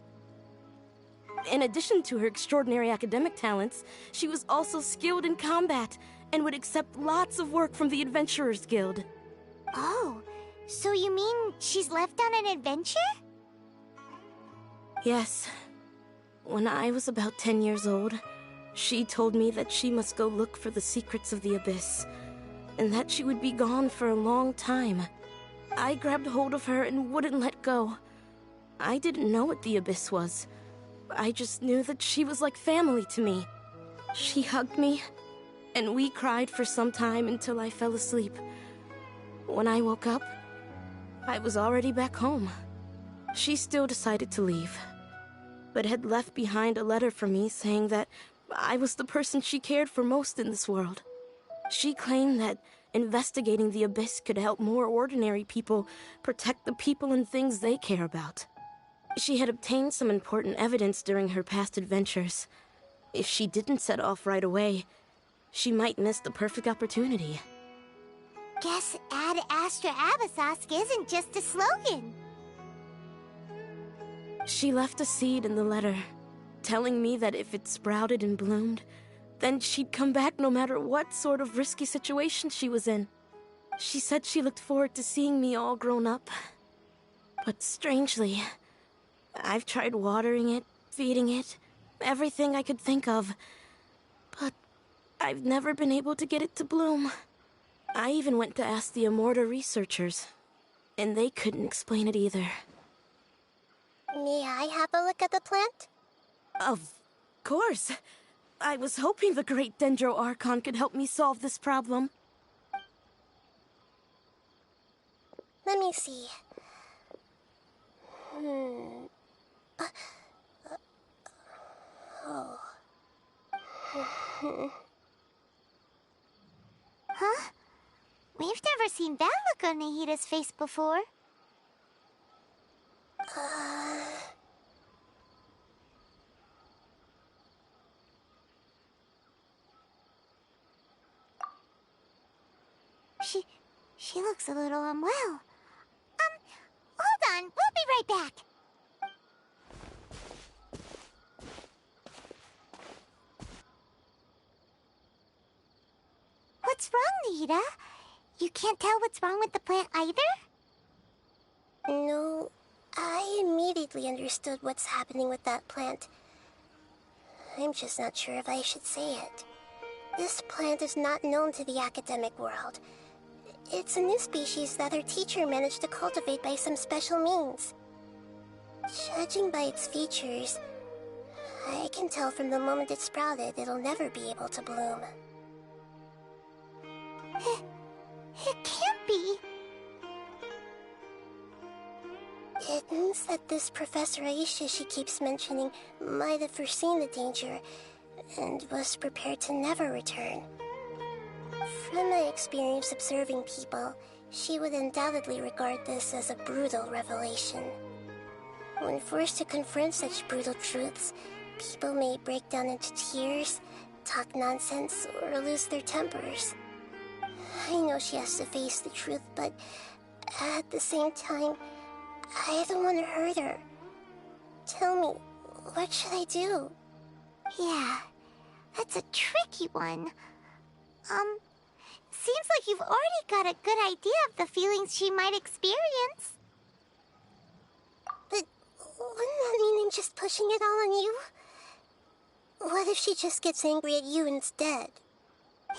[SPEAKER 7] In addition to her extraordinary academic talents, she was also skilled in combat, and would accept lots of work from the Adventurers Guild.
[SPEAKER 3] Oh, so you mean she's left on an adventure?
[SPEAKER 7] Yes. When I was about 10 years old, she told me that she must go look for the secrets of the Abyss, and that she would be gone for a long time. I grabbed hold of her and wouldn't let go. I didn't know what the Abyss was. I just knew that she was like family to me. She hugged me, and we cried for some time until I fell asleep. When I woke up, I was already back home. She still decided to leave, but had left behind a letter for me saying that I was the person she cared for most in this world. She claimed that investigating the Abyss could help more ordinary people protect the people and things they care about. She had obtained some important evidence during her past adventures. If she didn't set off right away, she might miss the perfect opportunity.
[SPEAKER 3] Guess Ad Astra Abyssosque isn't just a slogan.
[SPEAKER 7] She left a seed in the letter, telling me that if it sprouted and bloomed, then she'd come back no matter what sort of risky situation she was in. She said she looked forward to seeing me all grown up. But strangely, I've tried watering it, feeding it, everything I could think of. But I've never been able to get it to bloom. I even went to ask the Amorta researchers, and they couldn't explain it either.
[SPEAKER 9] May I have a look at the plant?
[SPEAKER 7] Of course. I was hoping the great Dendro Archon could help me solve this problem.
[SPEAKER 9] Let me see.
[SPEAKER 3] Huh? We've never seen that look on Nahida's face before. She looks a little unwell. Hold on, we'll be right back. What's wrong, Nahida? You can't tell what's wrong with the plant either?
[SPEAKER 9] No, I immediately understood what's happening with that plant. I'm just not sure if I should say it. This plant is not known to the academic world. It's a new species that our teacher managed to cultivate by some special means. Judging by its features, I can tell from the moment it sprouted it'll never be able to bloom.
[SPEAKER 3] It can't be.
[SPEAKER 9] It means that this Professor Aisha she keeps mentioning might have foreseen the danger and was prepared to never return. From my experience observing people, she would undoubtedly regard this as a brutal revelation. When forced to confront such brutal truths, people may break down into tears, talk nonsense, or lose their tempers. I know she has to face the truth, but at the same time, I don't want to hurt her. Tell me, what should I do?
[SPEAKER 3] Yeah, that's a tricky one. Seems like you've already got a good idea of the feelings she might experience.
[SPEAKER 9] But wouldn't that mean I'm just pushing it all on you? What if she just gets angry at you instead?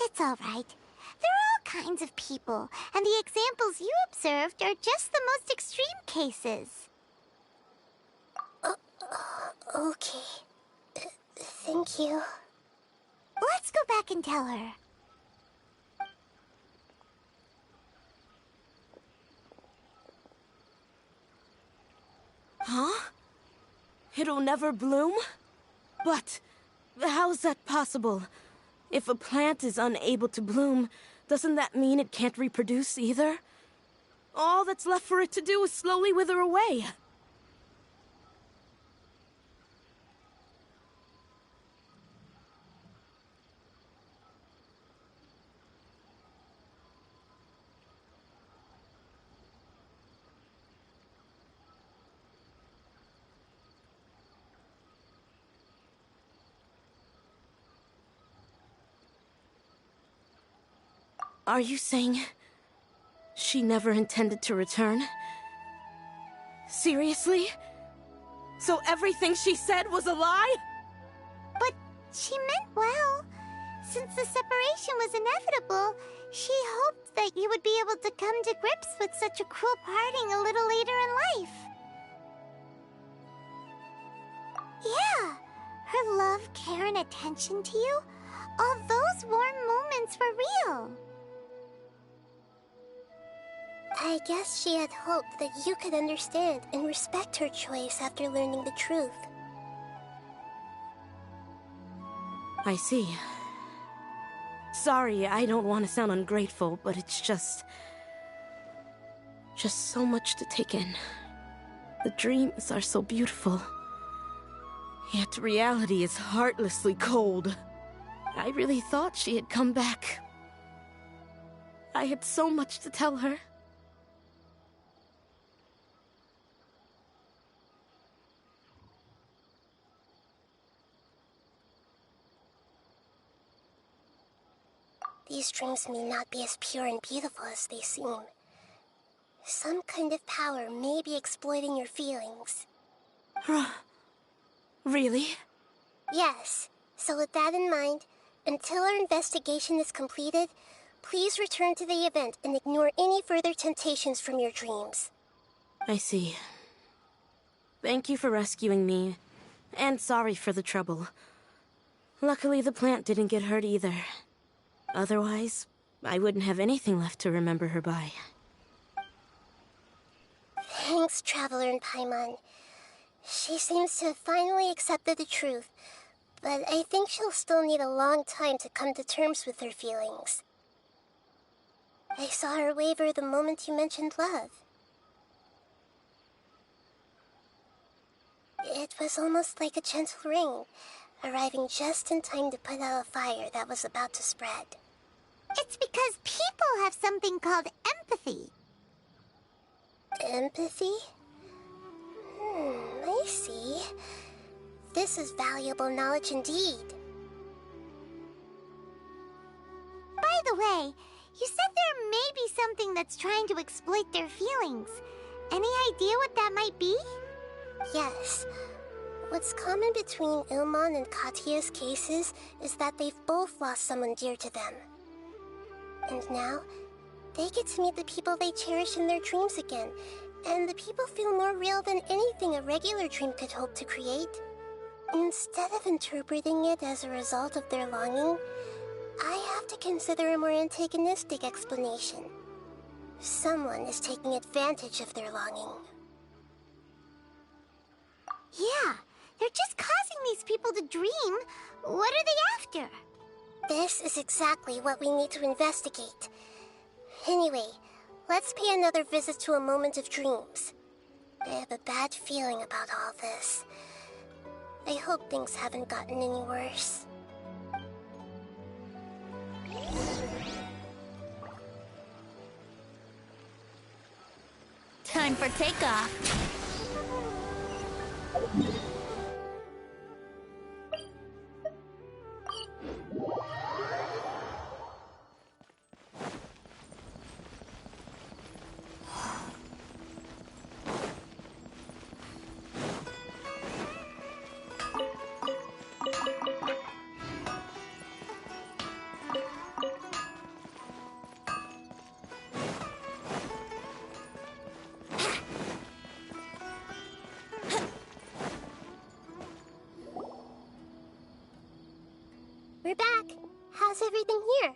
[SPEAKER 3] It's all right. There are all kinds of people, and the examples you observed are just the most extreme cases.
[SPEAKER 9] Okay. Thank you.
[SPEAKER 3] Let's go back and tell her.
[SPEAKER 7] Huh? It'll never bloom? But how's that possible? If a plant is unable to bloom, doesn't that mean it can't reproduce either? All that's left for it to do is slowly wither away. Are you saying she never intended to return? Seriously? So everything she said was a lie?
[SPEAKER 3] But she meant well. Since the separation was inevitable, she hoped that you would be able to come to grips with such a cruel parting a little later in life. Yeah, her love, care, and attention to you, all those warm moments were real.
[SPEAKER 9] I guess she had hoped that you could understand and respect her choice after learning the truth.
[SPEAKER 7] I see. Sorry, I don't want to sound ungrateful, but it's just so much to take in. The dreams are so beautiful. Yet reality is heartlessly cold. I really thought she had come back. I had so much to tell her.
[SPEAKER 9] These dreams may not be as pure and beautiful as they seem. Some kind of power may be exploiting your feelings.
[SPEAKER 7] Really?
[SPEAKER 9] Yes. So with that in mind, until our investigation is completed, please return to the event and ignore any further temptations from your dreams.
[SPEAKER 7] I see. Thank you for rescuing me, and sorry for the trouble. Luckily, the plant didn't get hurt either. Otherwise, I wouldn't have anything left to remember her by.
[SPEAKER 9] Thanks, Traveler and Paimon. She seems to have finally accepted the truth, but I think she'll still need a long time to come to terms with her feelings. I saw her waver the moment you mentioned love. It was almost like a gentle rain, arriving just in time to put out a fire that was about to spread.
[SPEAKER 3] It's because people have something called empathy.
[SPEAKER 9] Empathy? I see. This is valuable knowledge indeed.
[SPEAKER 3] By the way, you said there may be something that's trying to exploit their feelings. Any idea what that might be?
[SPEAKER 9] Yes. What's common between Ilmon and Katya's cases is that they've both lost someone dear to them. And now, they get to meet the people they cherish in their dreams again, and the people feel more real than anything a regular dream could hope to create. Instead of interpreting it as a result of their longing, I have to consider a more antagonistic explanation. Someone is taking advantage of their longing.
[SPEAKER 3] Yeah, they're just causing these people to dream. What are they after?
[SPEAKER 9] This is exactly what we need to investigate. Anyway, let's pay another visit to a moment of dreams. I have a bad feeling about all this. I hope things haven't gotten any worse.
[SPEAKER 11] Time for takeoff.
[SPEAKER 9] How's everything here?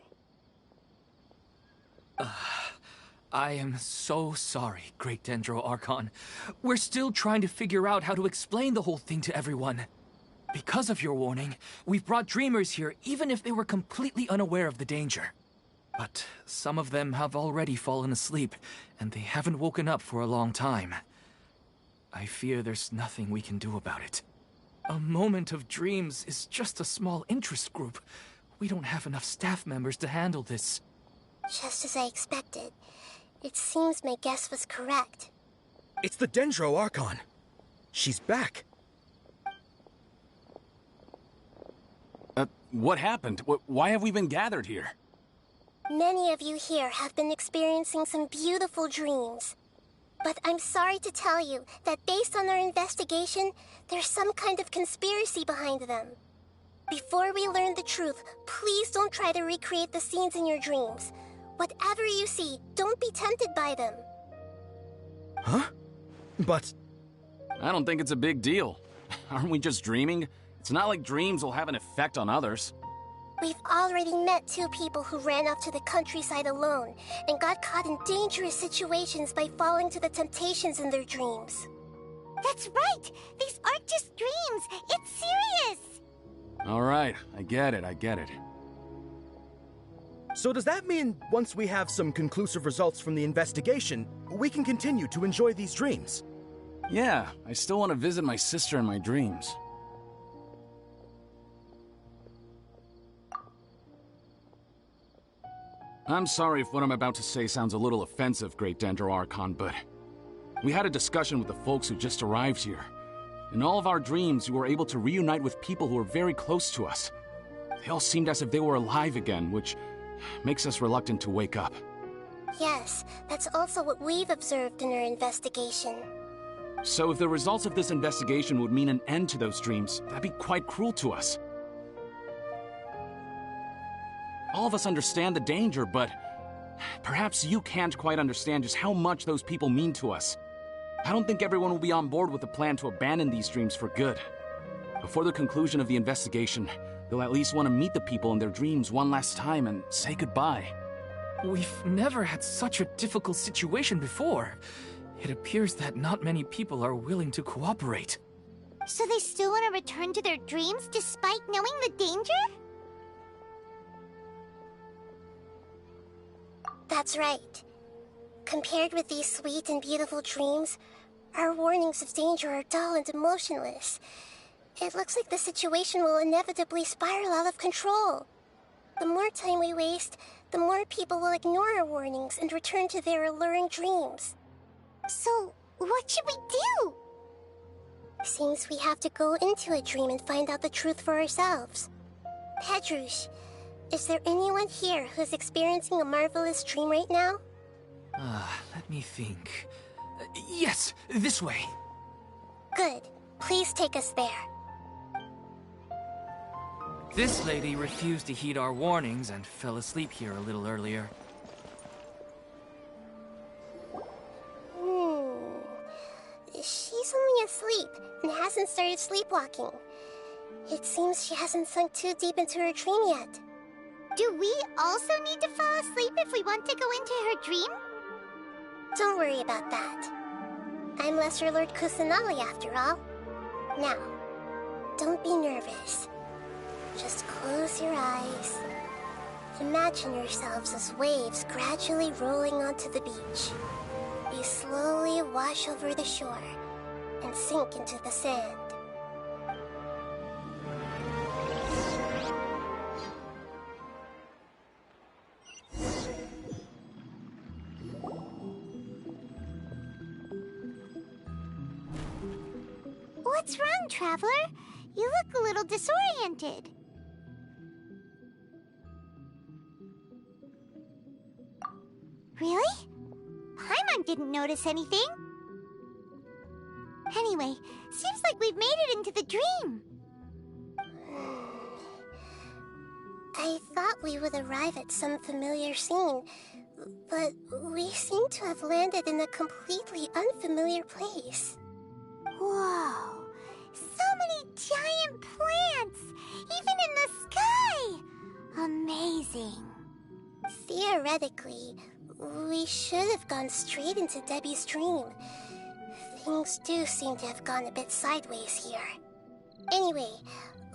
[SPEAKER 2] I am so sorry, Great Dendro Archon. We're still trying to figure out how to explain the whole thing to everyone. Because of your warning, we've brought dreamers here even if they were completely unaware of the danger. But some of them have already fallen asleep, and they haven't woken up for a long time. I fear there's nothing we can do about it. A moment of dreams is just a small interest group. We don't have enough staff members to handle this.
[SPEAKER 9] Just as I expected. It seems my guess was correct.
[SPEAKER 8] It's the Dendro Archon. She's back.
[SPEAKER 10] What happened? Why have we been gathered here?
[SPEAKER 9] Many of you here have been experiencing some beautiful dreams. But I'm sorry to tell you that based on our investigation, there's some kind of conspiracy behind them. Before we learn the truth, please don't try to recreate the scenes in your dreams. Whatever you see, don't be tempted by them.
[SPEAKER 8] Huh? But...
[SPEAKER 10] I don't think it's a big deal. Aren't we just dreaming? It's not like dreams will have an effect on others.
[SPEAKER 9] We've already met 2 people who ran off to the countryside alone and got caught in dangerous situations by falling to the temptations in their dreams.
[SPEAKER 3] That's right! These aren't just dreams! It's serious!
[SPEAKER 10] All right, I get it.
[SPEAKER 8] So does that mean once we have some conclusive results from the investigation, we can continue to enjoy these dreams?
[SPEAKER 10] Yeah, I still want to visit my sister in my dreams. I'm sorry if what I'm about to say sounds a little offensive, Great Dendro Archon, but we had a discussion with the folks who just arrived here. In all of our dreams, we were able to reunite with people who were very close to us. They all seemed as if they were alive again, which makes us reluctant to wake up.
[SPEAKER 9] Yes, that's also what we've observed in our investigation.
[SPEAKER 10] So if the results of this investigation would mean an end to those dreams, that'd be quite cruel to us. All of us understand the danger, but perhaps you can't quite understand just how much those people mean to us. I don't think everyone will be on board with the plan to abandon these dreams for good. Before the conclusion of the investigation, they'll at least want to meet the people in their dreams one last time and say goodbye.
[SPEAKER 2] We've never had such a difficult situation before. It appears that not many people are willing to cooperate.
[SPEAKER 3] So they still want to return to their dreams despite knowing the danger?
[SPEAKER 9] That's right. Compared with these sweet and beautiful dreams, our warnings of danger are dull and emotionless. It looks like the situation will inevitably spiral out of control. The more time we waste, the more people will ignore our warnings and return to their alluring dreams.
[SPEAKER 3] So, what should we do?
[SPEAKER 9] Seems we have to go into a dream and find out the truth for ourselves. Pedrush, is there anyone here who's experiencing a marvelous dream right now?
[SPEAKER 2] Let me think. Yes, this way.
[SPEAKER 9] Good. Please take us there.
[SPEAKER 2] This lady refused to heed our warnings and fell asleep here a little earlier.
[SPEAKER 9] She's only asleep and hasn't started sleepwalking. It seems she hasn't sunk too deep into her dream yet.
[SPEAKER 3] Do we also need to fall asleep if we want to go into her dream?
[SPEAKER 9] Don't worry about that. I'm Lesser Lord Kusanali after all. Now, don't be nervous. Just close your eyes. Imagine yourselves as waves gradually rolling onto the beach. You slowly wash over the shore and sink into the sand.
[SPEAKER 3] What's wrong, Traveler? You look a little disoriented. Really? Paimon didn't notice anything. Anyway, seems like we've made it into the dream.
[SPEAKER 9] I thought we would arrive at some familiar scene, but we seem to have landed in a completely unfamiliar place.
[SPEAKER 3] Whoa! So many giant plants! Even in the sky! Amazing.
[SPEAKER 9] Theoretically, we should have gone straight into Debbie's dream. Things do seem to have gone a bit sideways here. Anyway,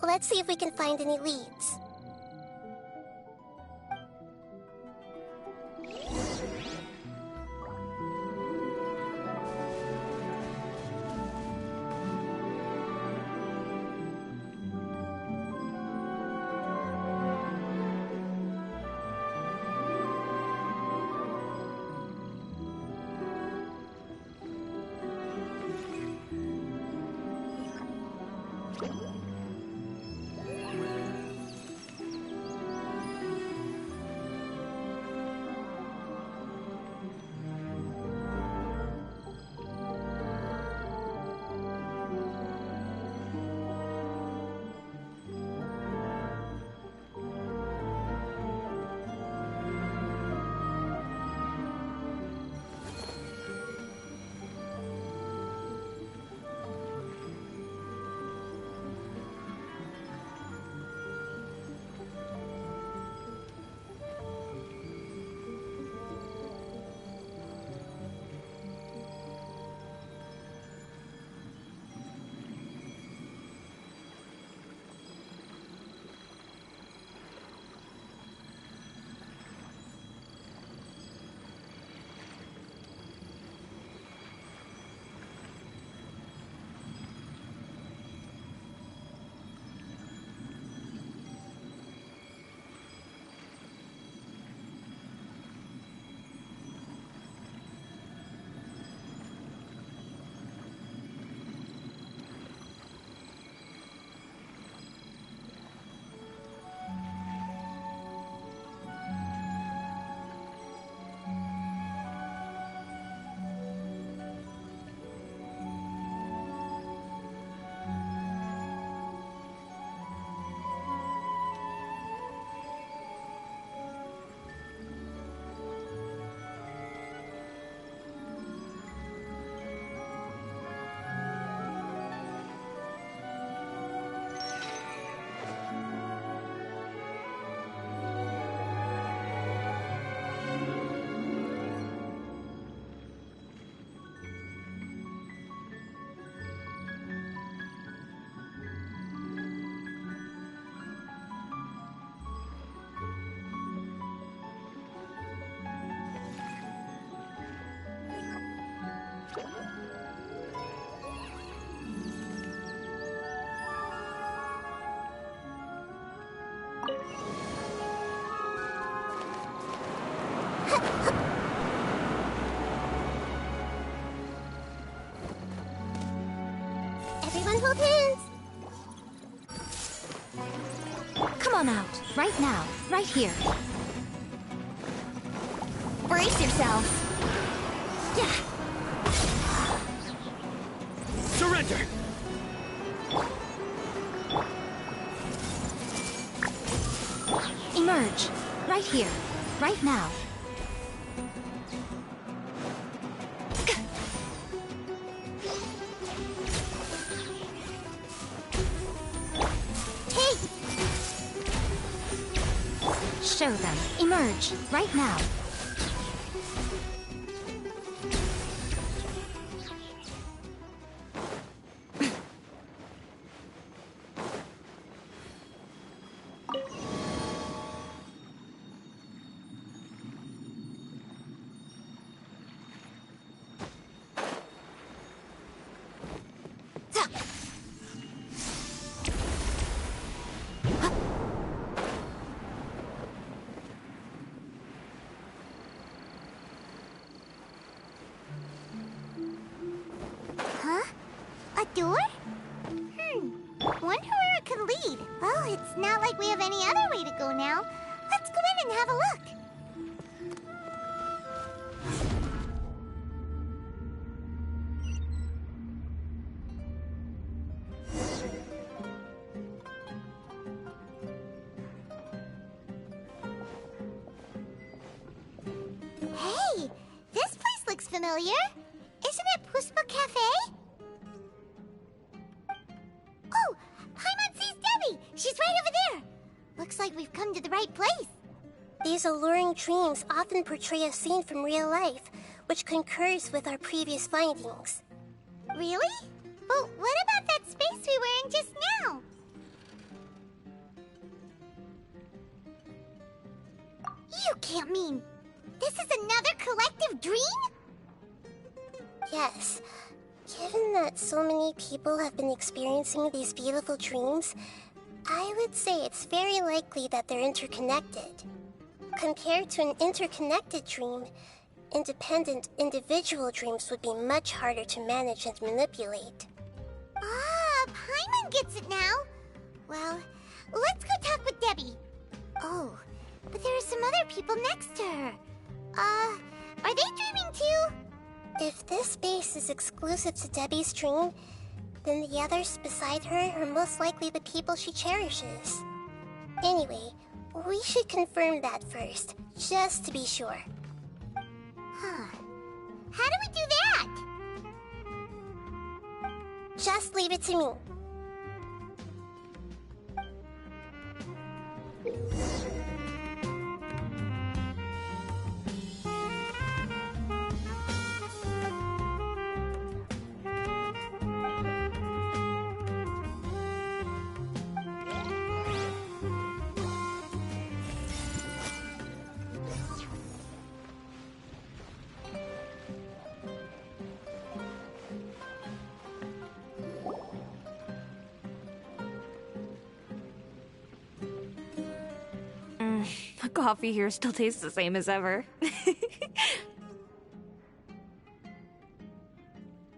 [SPEAKER 9] let's see if we can find any leads. Everyone hold hands!
[SPEAKER 11] Come on out. Right now. Right here. Brace yourselves. Yeah.
[SPEAKER 2] Surrender!
[SPEAKER 11] Emerge. Right here. Right now. Show them. Emerge. Right now.
[SPEAKER 3] A door? Wonder where it could lead. Well, it's not like we have any other way to go now. Let's go in and have a look. Hey, this place looks familiar. Isn't it Puspa Cafe? Oh, Paimon sees Debbie! She's right over there! Looks like we've come to the right place.
[SPEAKER 9] These alluring dreams often portray a scene from real life, which concurs with our previous findings.
[SPEAKER 3] Really? Well, what about that space we were in just now? You can't mean... this is another collective dream?
[SPEAKER 9] Yes. Given that so many people have been experiencing these beautiful dreams, I would say it's very likely that they're interconnected. Compared to an interconnected dream, independent individual dreams would be much harder to manage and manipulate.
[SPEAKER 3] Ah, Paimon gets it now. Well, let's go talk with Debbie. Oh, but there are some other people next to her. Are they dreaming too?
[SPEAKER 9] If this space is exclusive to Debbie's dream, then the others beside her are most likely the people she cherishes. Anyway, we should confirm that first, just to be sure.
[SPEAKER 3] Huh. How do we do that?
[SPEAKER 9] Just leave it to me.
[SPEAKER 5] The coffee here still tastes the same as ever.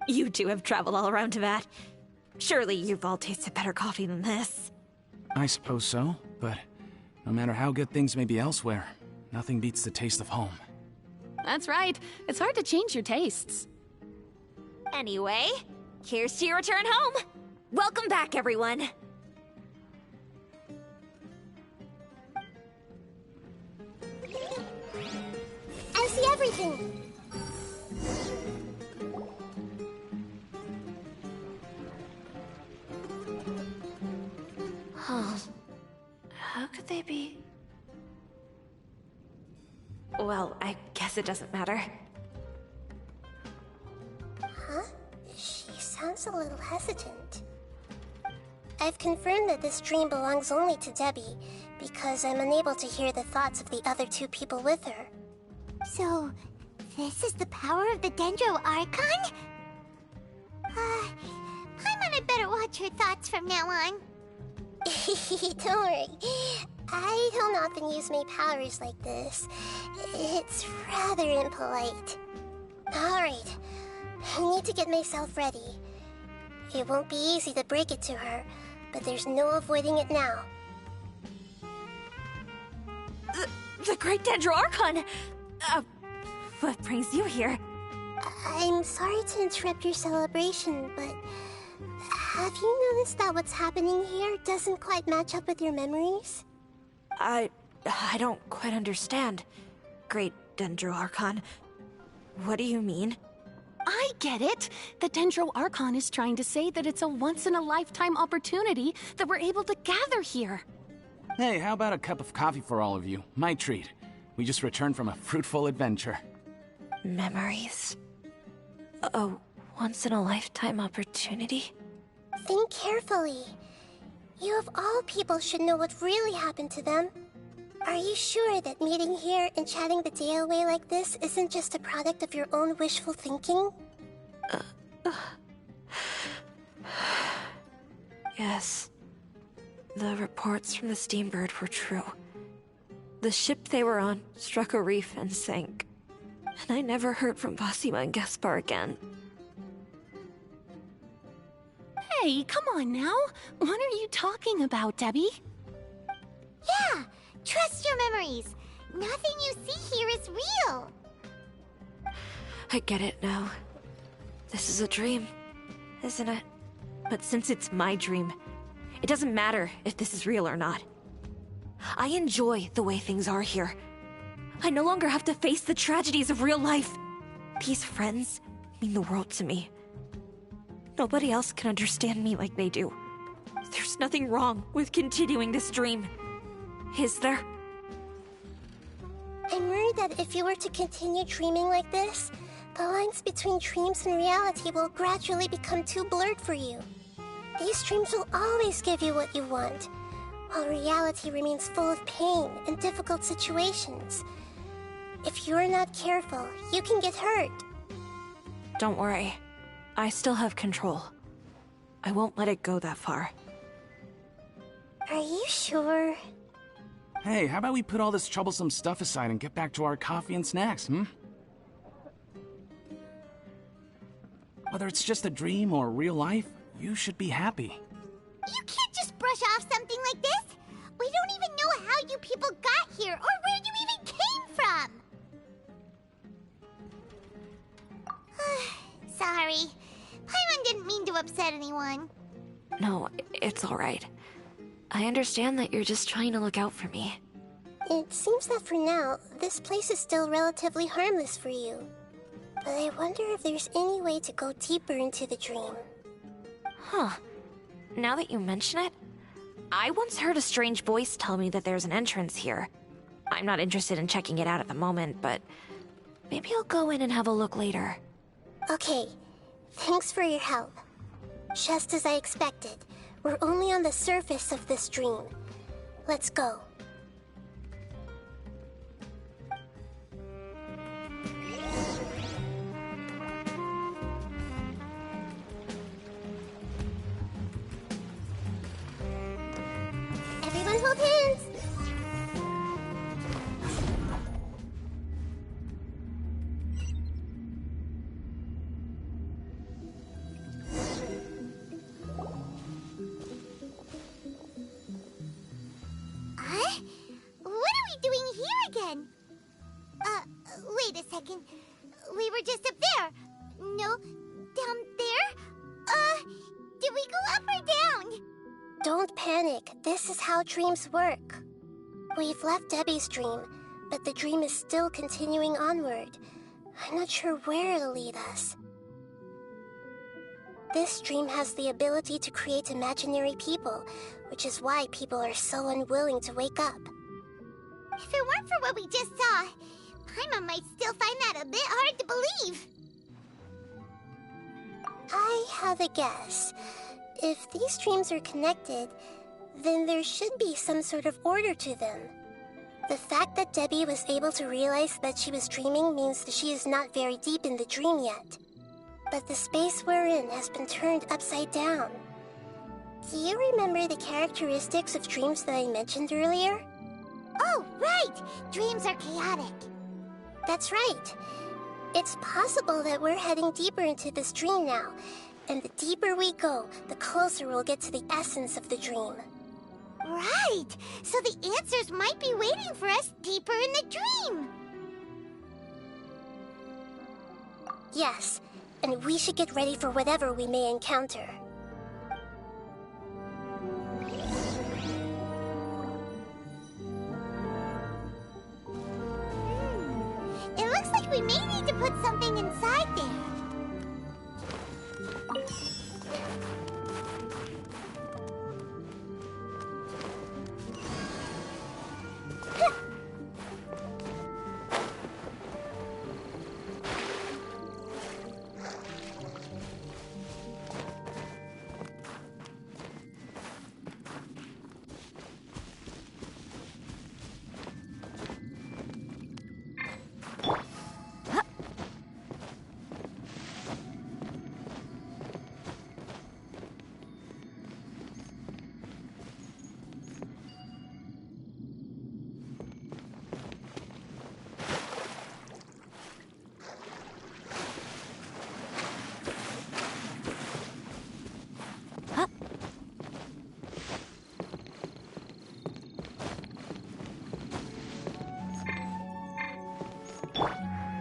[SPEAKER 5] You two have traveled all around Tibet. Surely you've all tasted better coffee than this.
[SPEAKER 2] I suppose so, but no matter how good things may be elsewhere, nothing beats the taste of home.
[SPEAKER 11] That's right. It's hard to change your tastes.
[SPEAKER 5] Anyway, here's to your return home. Welcome back, everyone.
[SPEAKER 9] I see everything.
[SPEAKER 5] Huh. How could they be? Well, I guess it doesn't matter.
[SPEAKER 9] Huh? She sounds a little hesitant. I've confirmed that this dream belongs only to Debbie, because I'm unable to hear the thoughts of the other two people with her.
[SPEAKER 3] So, this is the power of the Dendro Archon? Paimon had better watch her thoughts from now on.
[SPEAKER 9] Don't worry. I don't often use my powers like this. It's rather impolite. Alright, I need to get myself ready. It won't be easy to break it to her, but there's no avoiding it now.
[SPEAKER 5] The Great Dendro Archon! What brings you here?
[SPEAKER 9] I'm sorry to interrupt your celebration, but have you noticed that what's happening here doesn't quite match up with your memories?
[SPEAKER 5] I don't quite understand. Great Dendro Archon. What do you mean?
[SPEAKER 11] I get it. The Dendro Archon is trying to say that it's a once-in-a-lifetime opportunity that we're able to gather here.
[SPEAKER 2] Hey, how about a cup of coffee for all of you? My treat. We just returned from a fruitful adventure.
[SPEAKER 5] Memories. A once-in-a-lifetime opportunity?
[SPEAKER 9] Think carefully. You of all people should know what really happened to them. Are you sure that meeting here and chatting the day away like this isn't just a product of your own wishful thinking?
[SPEAKER 5] Yes. The reports from the Steambird were true. The ship they were on struck a reef and sank. And I never heard from Basima and Gaspar again.
[SPEAKER 11] Hey, come on now. What are you talking about, Debbie?
[SPEAKER 3] Yeah, trust your memories. Nothing you see here is real.
[SPEAKER 5] I get it now. This is a dream, isn't it? But since it's my dream, it doesn't matter if this is real or not. I enjoy the way things are here. I no longer have to face the tragedies of real life. These friends mean the world to me. Nobody else can understand me like they do. There's nothing wrong with continuing this dream. Is there?
[SPEAKER 9] I'm worried that if you were to continue dreaming like this, the lines between dreams and reality will gradually become too blurred for you. These dreams will always give you what you want, while reality remains full of pain and difficult situations. If you're not careful, you can get hurt.
[SPEAKER 5] Don't worry. I still have control. I won't let it go that far.
[SPEAKER 9] Are you sure?
[SPEAKER 10] Hey, how about we put all this troublesome stuff aside and get back to our coffee and snacks, hmm? Whether it's just a dream or real life, you should be happy.
[SPEAKER 3] You can't just brush off something like this. We don't even know how you people got here or where you even came from. Sorry. Paimon didn't mean to upset anyone.
[SPEAKER 5] No, it's alright. I understand that you're just trying to look out for me.
[SPEAKER 9] It seems that for now, this place is still relatively harmless for you. But I wonder if there's any way to go deeper into the dream.
[SPEAKER 5] Huh. Now that you mention it, I once heard a strange voice tell me that there's an entrance here. I'm not interested in checking it out at the moment, but maybe I'll go in and have a look later.
[SPEAKER 9] Okay, thanks for your help. Just as I expected, we're only on the surface of this dream. Let's go. Everyone hold hands!
[SPEAKER 3] What are we doing here again? Wait a second. We were just up there. No, down there? Did we go up or down?
[SPEAKER 9] Don't panic. This is how dreams work. We've left Debbie's dream, but the dream is still continuing onward. I'm not sure where it'll lead us. This dream has the ability to create imaginary people, which is why people are so unwilling to wake up.
[SPEAKER 3] If it weren't for what we just saw, Paimon might still find that a bit hard to believe.
[SPEAKER 9] I have a guess. If these dreams are connected, then there should be some sort of order to them. The fact that Debbie was able to realize that she was dreaming means that she is not very deep in the dream yet. But the space we're in has been turned upside down. Do you remember the characteristics of dreams that I mentioned earlier?
[SPEAKER 3] Oh, right! Dreams are chaotic.
[SPEAKER 9] That's right. It's possible that we're heading deeper into this dream now, and the deeper we go, the closer we'll get to the essence of the dream.
[SPEAKER 3] Right! So the answers might be waiting for us deeper in the dream!
[SPEAKER 9] Yes, and we should get ready for whatever we may encounter.
[SPEAKER 3] It looks like we may need to put something inside there.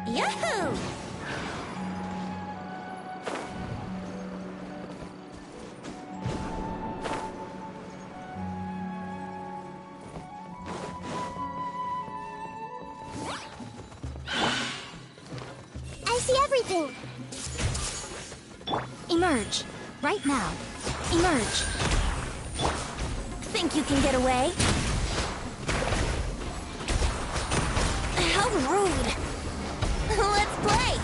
[SPEAKER 3] Yahoo!
[SPEAKER 9] I see everything!
[SPEAKER 11] Emerge. Right now. Emerge. Think you can get away?
[SPEAKER 7] How rude! Let's play!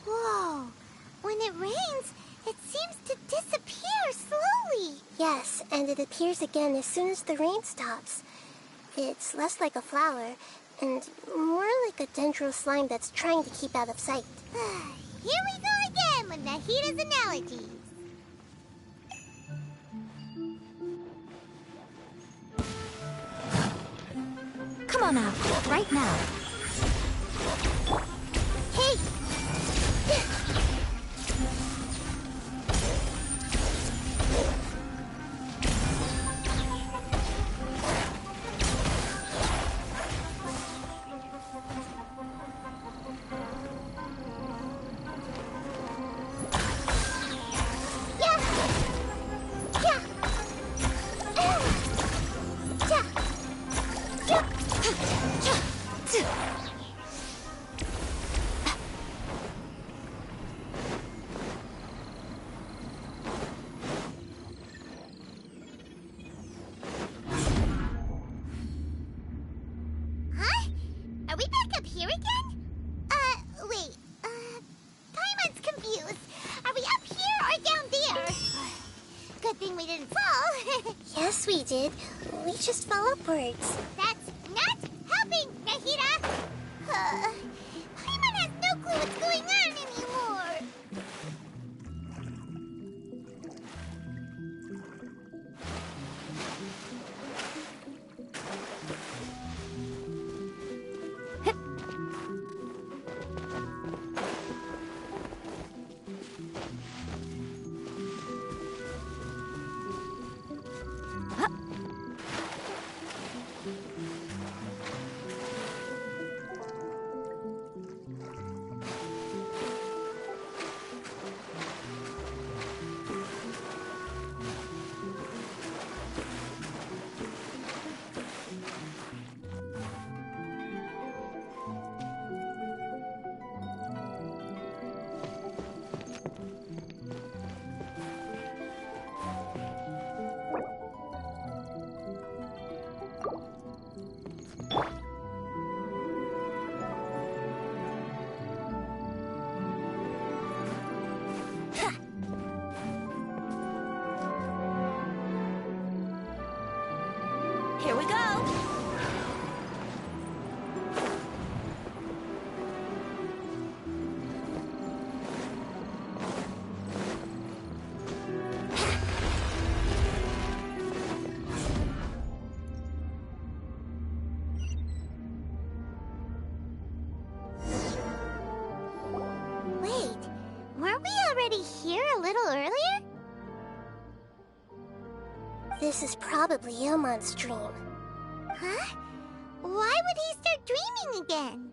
[SPEAKER 3] Whoa! When it rains, it seems to disappear slowly.
[SPEAKER 9] Yes, and it appears again as soon as the rain stops. It's less like a flower, and more like a dendro slime that's trying to keep out of sight.
[SPEAKER 3] Here we go again with Nahita's analogies.
[SPEAKER 11] Come on out, right now.
[SPEAKER 3] Hey! Huh? Are we back up here again? Wait. Paimon's confused. Are we up here or down there? Good thing we didn't fall.
[SPEAKER 9] Yes, we did. We just fell upwards.
[SPEAKER 3] That's not helping, Nahita! Paimon has no clue what's going on anymore.
[SPEAKER 5] Here we go!
[SPEAKER 3] Wait, weren't we already here a little earlier?
[SPEAKER 9] This is probably Ilmon's dream.
[SPEAKER 3] Huh? Why would he start dreaming again?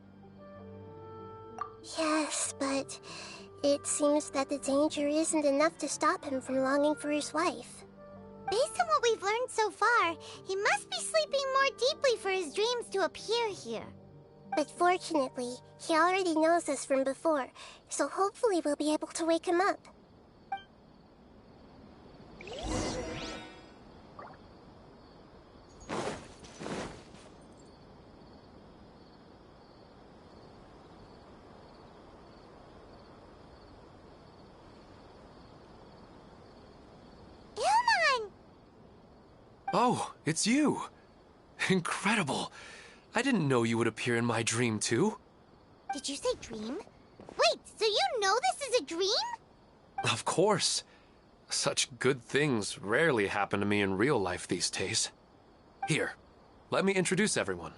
[SPEAKER 9] Yes, but it seems that the danger isn't enough to stop him from longing for his wife.
[SPEAKER 3] Based on what we've learned so far, he must be sleeping more deeply for his dreams to appear here.
[SPEAKER 9] But fortunately, he already knows us from before, so hopefully we'll be able to wake him up.
[SPEAKER 3] Ilmon!
[SPEAKER 4] Oh, it's you! Incredible! I didn't know you would appear in my dream, too.
[SPEAKER 3] Did you say dream? Wait, so you know this is a dream?
[SPEAKER 4] Of course. Such good things rarely happen to me in real life these days. Here, let me introduce everyone.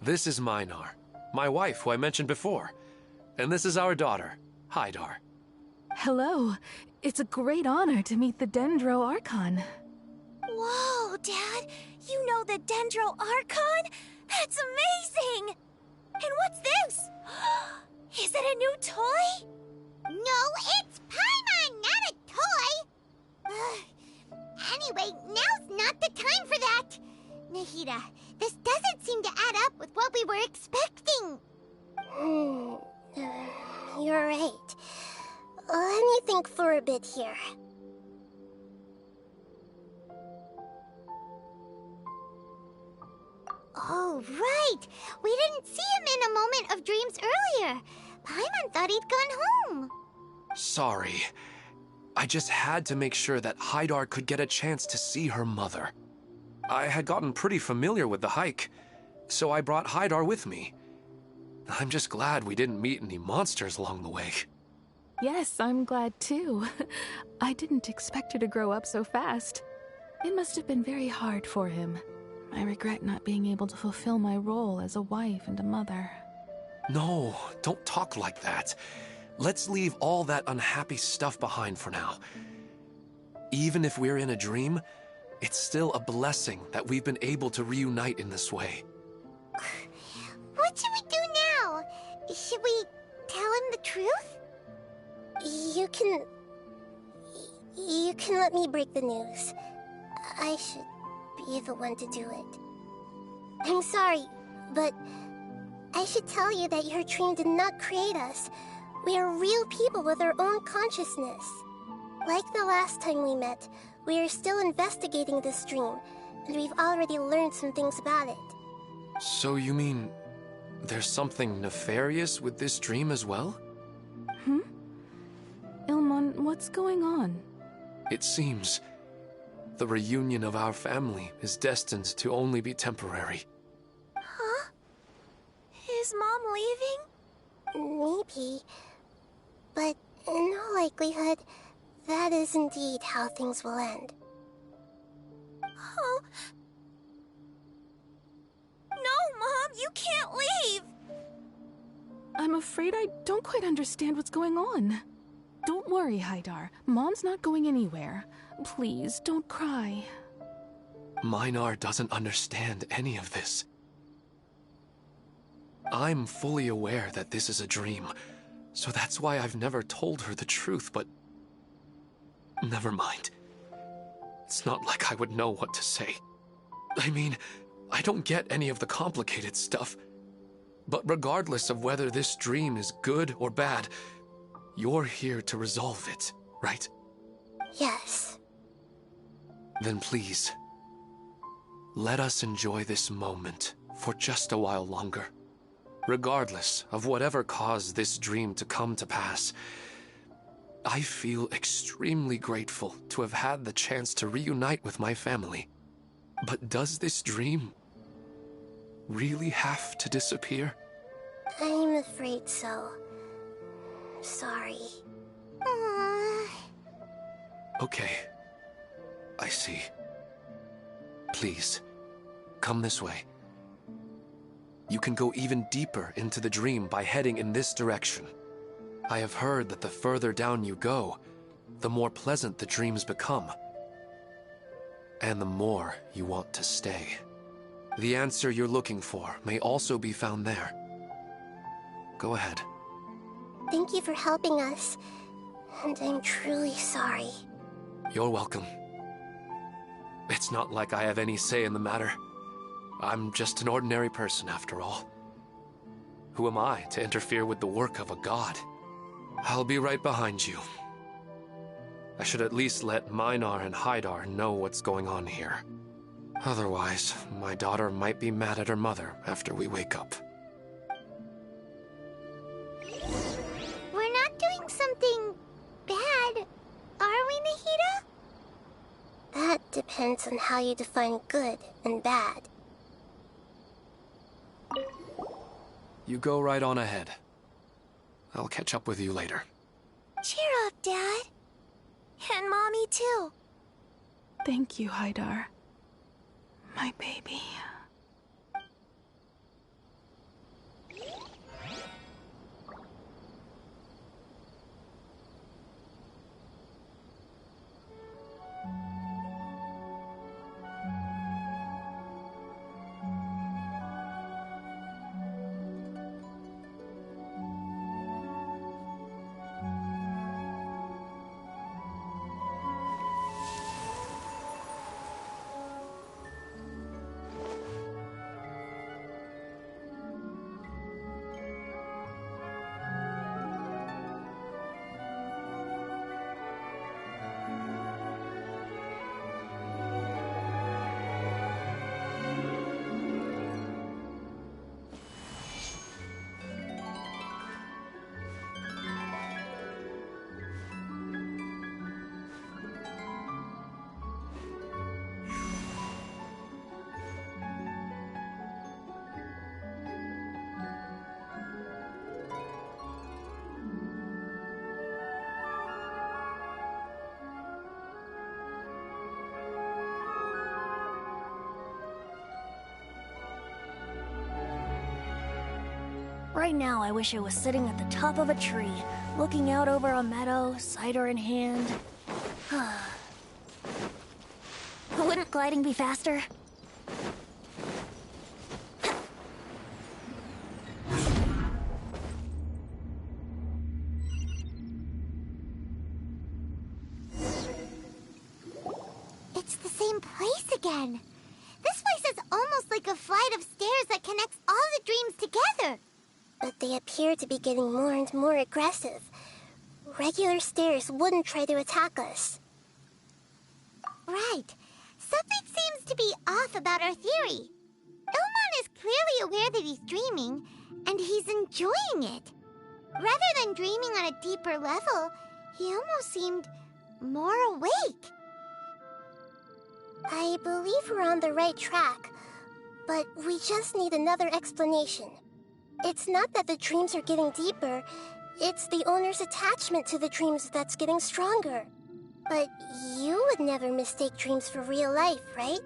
[SPEAKER 4] This is Minar, my wife who I mentioned before. And this is our daughter, Hydar.
[SPEAKER 12] Hello. It's a great honor to meet the Dendro Archon.
[SPEAKER 11] Whoa, Dad! You know the Dendro Archon? That's amazing! And what's this? Is it a new toy?
[SPEAKER 3] No, it's Paimon, not a toy! Anyway, now's not the time for that! Nahita, this doesn't seem to add up with what we were expecting.
[SPEAKER 9] Alright. Let me think for a bit here.
[SPEAKER 3] Oh, right! We didn't see him in a moment of dreams earlier. Paimon thought he'd gone home.
[SPEAKER 4] Sorry. I just had to make sure that Haidar could get a chance to see her mother. I had gotten pretty familiar with the hike, so I brought Haidar with me. I'm just glad we didn't meet any monsters along the way.
[SPEAKER 12] Yes, I'm glad too. I didn't expect her to grow up so fast. It must have been very hard for him. I regret not being able to fulfill my role as a wife and a mother.
[SPEAKER 4] No, don't talk like that. Let's leave all that unhappy stuff behind for now. Even if we're in a dream, it's still a blessing that we've been able to reunite in this way.
[SPEAKER 3] What should we do now? Should we tell him the truth?
[SPEAKER 9] You can let me break the news. I should be the one to do it. I'm sorry, but I should tell you that your dream did not create us. We are real people with our own consciousness. Like the last time we met, we are still investigating this dream, and we've already learned some things about it.
[SPEAKER 4] So you mean there's something nefarious with this dream as well?
[SPEAKER 12] Ilmon, what's going on?
[SPEAKER 4] It seems the reunion of our family is destined to only be temporary.
[SPEAKER 11] Huh? Is Mom leaving?
[SPEAKER 9] Maybe. But in all likelihood, that is indeed how things will end.
[SPEAKER 11] Oh. No, Mom, you can't leave!
[SPEAKER 12] I'm afraid I don't quite understand what's going on. Don't worry, Haidar. Mom's not going anywhere. Please, don't cry.
[SPEAKER 4] Minar doesn't understand any of this. I'm fully aware that this is a dream, so that's why I've never told her the truth, but... Never mind. It's not like I would know what to say. I mean, I don't get any of the complicated stuff. But regardless of whether this dream is good or bad, you're here to resolve it, right?
[SPEAKER 9] Yes.
[SPEAKER 4] Then please, let us enjoy this moment for just a while longer. Regardless of whatever caused this dream to come to pass, I feel extremely grateful to have had the chance to reunite with my family. But does this dream really have to disappear?
[SPEAKER 9] I'm afraid so. Sorry.
[SPEAKER 4] Okay. I see. Please, come this way. You can go even deeper into the dream by heading in this direction. I have heard that the further down you go, the more pleasant the dreams become. And the more you want to stay. The answer you're looking for may also be found there. Go ahead.
[SPEAKER 9] Thank you for helping us, and I'm truly sorry.
[SPEAKER 4] You're welcome. It's not like I have any say in the matter. I'm just an ordinary person, after all. Who am I to interfere with the work of a god? I'll be right behind you. I should at least let Minar and Haidar know what's going on here. Otherwise, my daughter might be mad at her mother after we wake up.
[SPEAKER 3] We're not doing something bad, are we, Nahida?
[SPEAKER 9] That depends on how you define good and bad.
[SPEAKER 4] You go right on ahead. I'll catch up with you later.
[SPEAKER 11] Cheer up, Dad. And Mommy, too.
[SPEAKER 12] Thank you, Haidar. My baby.
[SPEAKER 11] Right now, I wish I was sitting at the top of a tree, looking out over a meadow, cider in hand. Wouldn't gliding be faster?
[SPEAKER 3] It's the same place again. This place is almost like a flight of stairs that connects all the dreams together.
[SPEAKER 9] But they appear to be getting more and more aggressive. Regular stairs wouldn't try to attack us.
[SPEAKER 3] Right. Something seems to be off about our theory. Ilmon is clearly aware that he's dreaming, and he's enjoying it. Rather than dreaming on a deeper level, he almost seemed more awake.
[SPEAKER 9] I believe we're on the right track, but we just need another explanation. It's not that the dreams are getting deeper, it's the owner's attachment to the dreams that's getting stronger. But you would never mistake dreams for real life, right?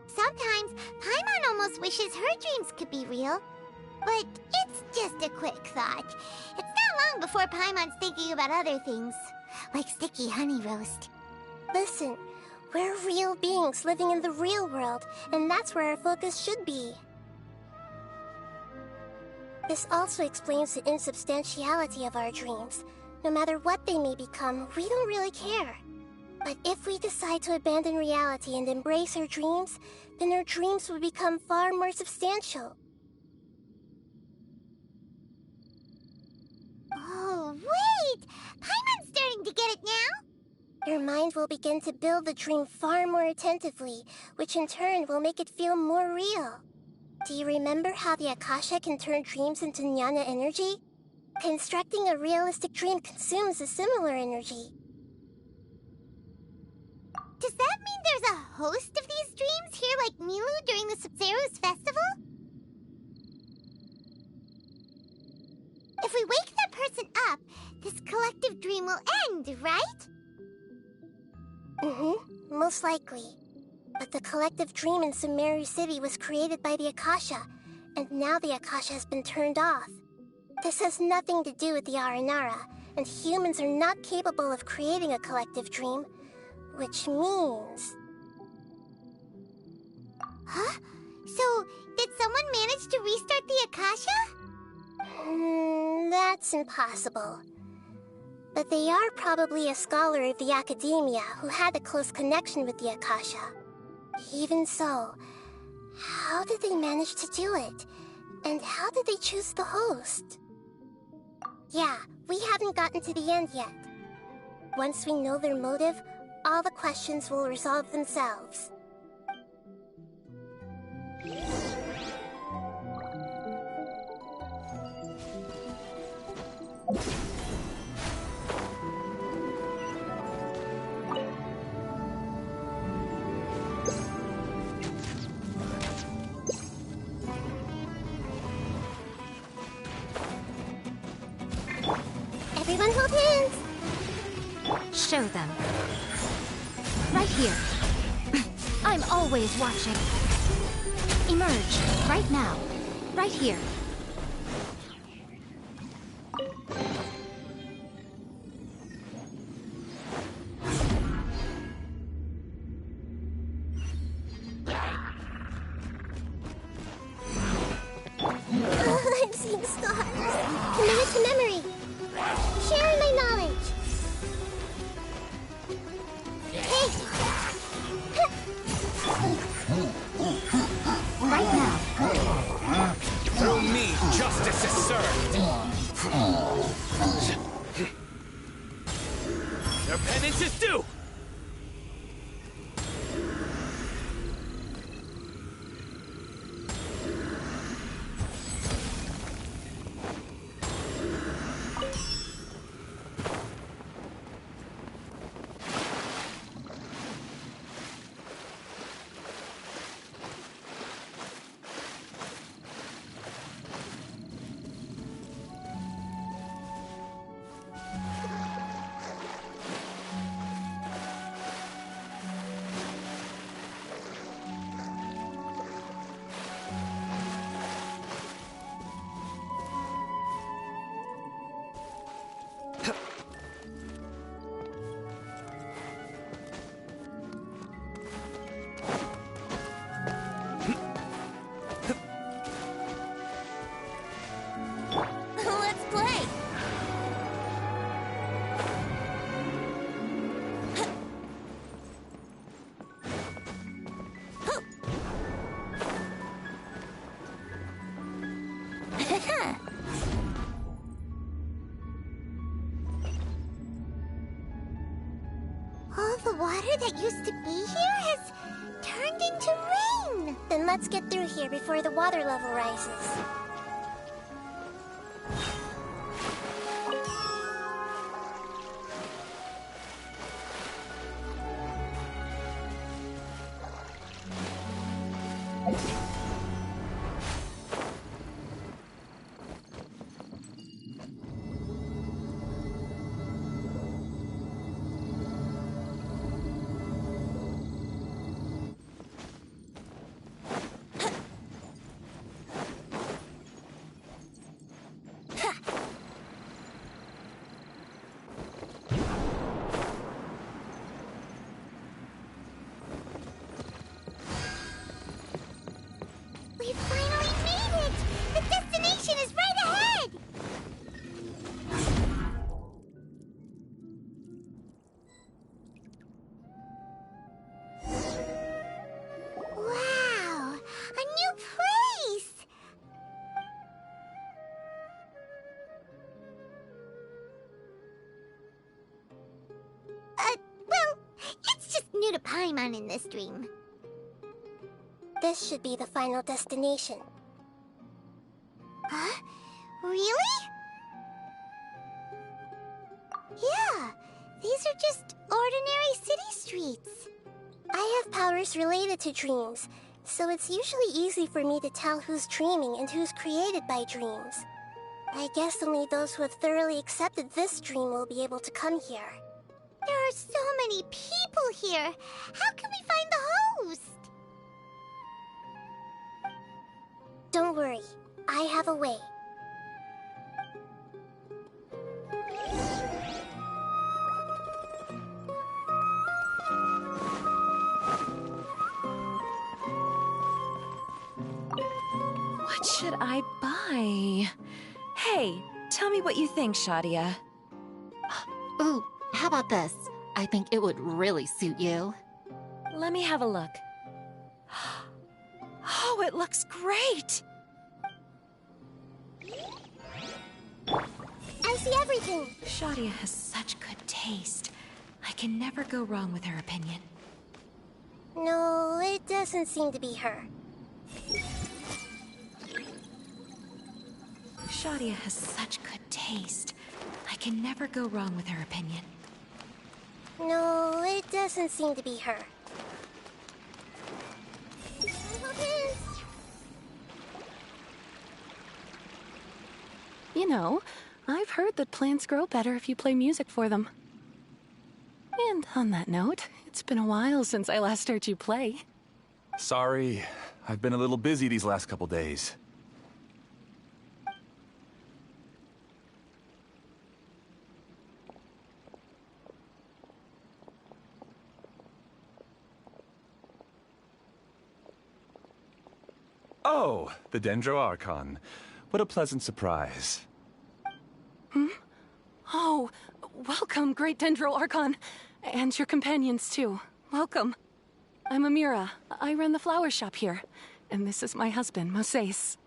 [SPEAKER 3] Sometimes, Paimon almost wishes her dreams could be real. But it's just a quick thought. It's not long before Paimon's thinking about other things, like sticky honey roast.
[SPEAKER 9] Listen, we're real beings living in the real world, and that's where our focus should be. This also explains the insubstantiality of our dreams. No matter what they may become, we don't really care. But if we decide to abandon reality and embrace our dreams, then our dreams will become far more substantial.
[SPEAKER 3] Oh, wait! Paimon's starting to get it now?
[SPEAKER 9] Your mind will begin to build the dream far more attentively, which in turn will make it feel more real. Do you remember how the Akasha can turn dreams into jnana energy? Constructing a realistic dream consumes a similar energy.
[SPEAKER 3] Does that mean there's a host of these dreams here like Milu during the Sabzeruz festival? If we wake that person up, this collective dream will end, right?
[SPEAKER 9] Most likely. But the collective dream in Sumeru City was created by the Akasha, and now the Akasha has been turned off. This has nothing to do with the Aranara, and humans are not capable of creating a collective dream, which means...
[SPEAKER 3] Huh? So, did someone manage to restart the Akasha?
[SPEAKER 9] That's impossible. But they are probably a scholar of the Academia who had a close connection with the Akasha. Even so, how did they manage to do it? And how did they choose the host? Yeah, we haven't gotten to the end yet. Once we know their motive, all the questions will resolve themselves. Everyone hold hands!
[SPEAKER 5] Show them. Right here. I'm always watching. Emerge. Right now. Right here.
[SPEAKER 9] I'm seeing stars. Committed to memory. Sharing my knowledge. Hey!
[SPEAKER 5] Right now.
[SPEAKER 13] Through me, justice is served. Their penance is due.
[SPEAKER 3] water that used to be here has turned into rain.
[SPEAKER 9] Then let's get through here before the water level rises.
[SPEAKER 3] We finally made it! The destination is right ahead! Wow! A new place! Well, it's just new to Paimon in this dream.
[SPEAKER 9] This should be the final destination.
[SPEAKER 3] Huh? Really? Yeah, these are just ordinary city streets.
[SPEAKER 9] I have powers related to dreams, so it's usually easy for me to tell who's dreaming and who's created by dreams. I guess only those who have thoroughly accepted this dream will be able to come here.
[SPEAKER 3] There are so many people here. How can we find the host?
[SPEAKER 9] Don't worry, I have a way.
[SPEAKER 5] What should I buy? Hey, tell me what you think, Shadia.
[SPEAKER 14] Ooh, how about this? I think it would really suit you.
[SPEAKER 5] Let me have a look. Oh, it looks great!
[SPEAKER 9] I see everything!
[SPEAKER 5] Shadia has such good taste. I can never go wrong with her opinion.
[SPEAKER 9] No, it doesn't seem to be her.
[SPEAKER 5] Shadia has such good taste. I can never go wrong with her opinion.
[SPEAKER 9] No, it doesn't seem to be her.
[SPEAKER 12] You know, I've heard that plants grow better if you play music for them. And on that note, it's been a while since I last heard you play.
[SPEAKER 15] Sorry, I've been a little busy these last couple days. Oh, the Dendro Archon. What a pleasant surprise.
[SPEAKER 12] Hmm? Oh, welcome, Great Dendro Archon. And your companions, too. Welcome. I'm Amira. I run the flower shop here. And this is my husband, Moses.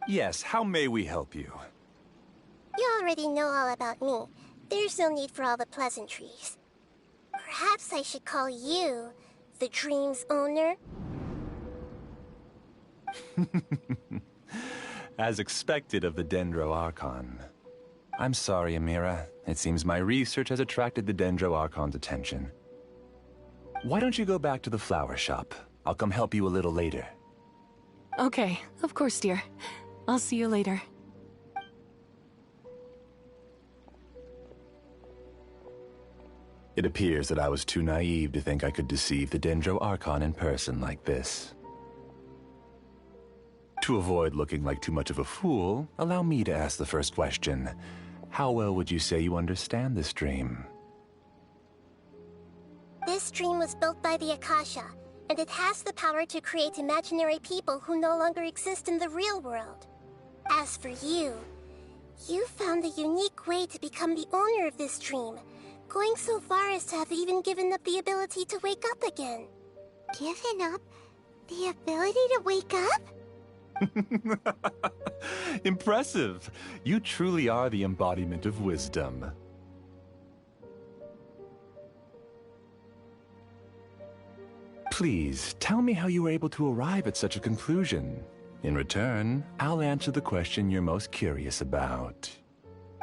[SPEAKER 15] Yes, how may we help you?
[SPEAKER 9] You already know all about me. There's no need for all the pleasantries. Perhaps I should call you the dream's owner?
[SPEAKER 15] As expected of the Dendro Archon. I'm sorry, Amira. It seems my research has attracted the Dendro Archon's attention. Why don't you go back to the flower shop? I'll come help you a little later.
[SPEAKER 12] Okay, of course, dear. I'll see you later.
[SPEAKER 15] It appears that I was too naive to think I could deceive the Dendro Archon in person like this. To avoid looking like too much of a fool, allow me to ask the first question. How well would you say you understand this dream?
[SPEAKER 9] This dream was built by the Akasha, and it has the power to create imaginary people who no longer exist in the real world. As for you, you found a unique way to become the owner of this dream, going so far as to have even given up the ability to wake up again.
[SPEAKER 3] Given up the ability to wake up?
[SPEAKER 15] Impressive! You truly are the embodiment of wisdom. Please, tell me how you were able to arrive at such a conclusion. In return, I'll answer the question you're most curious about.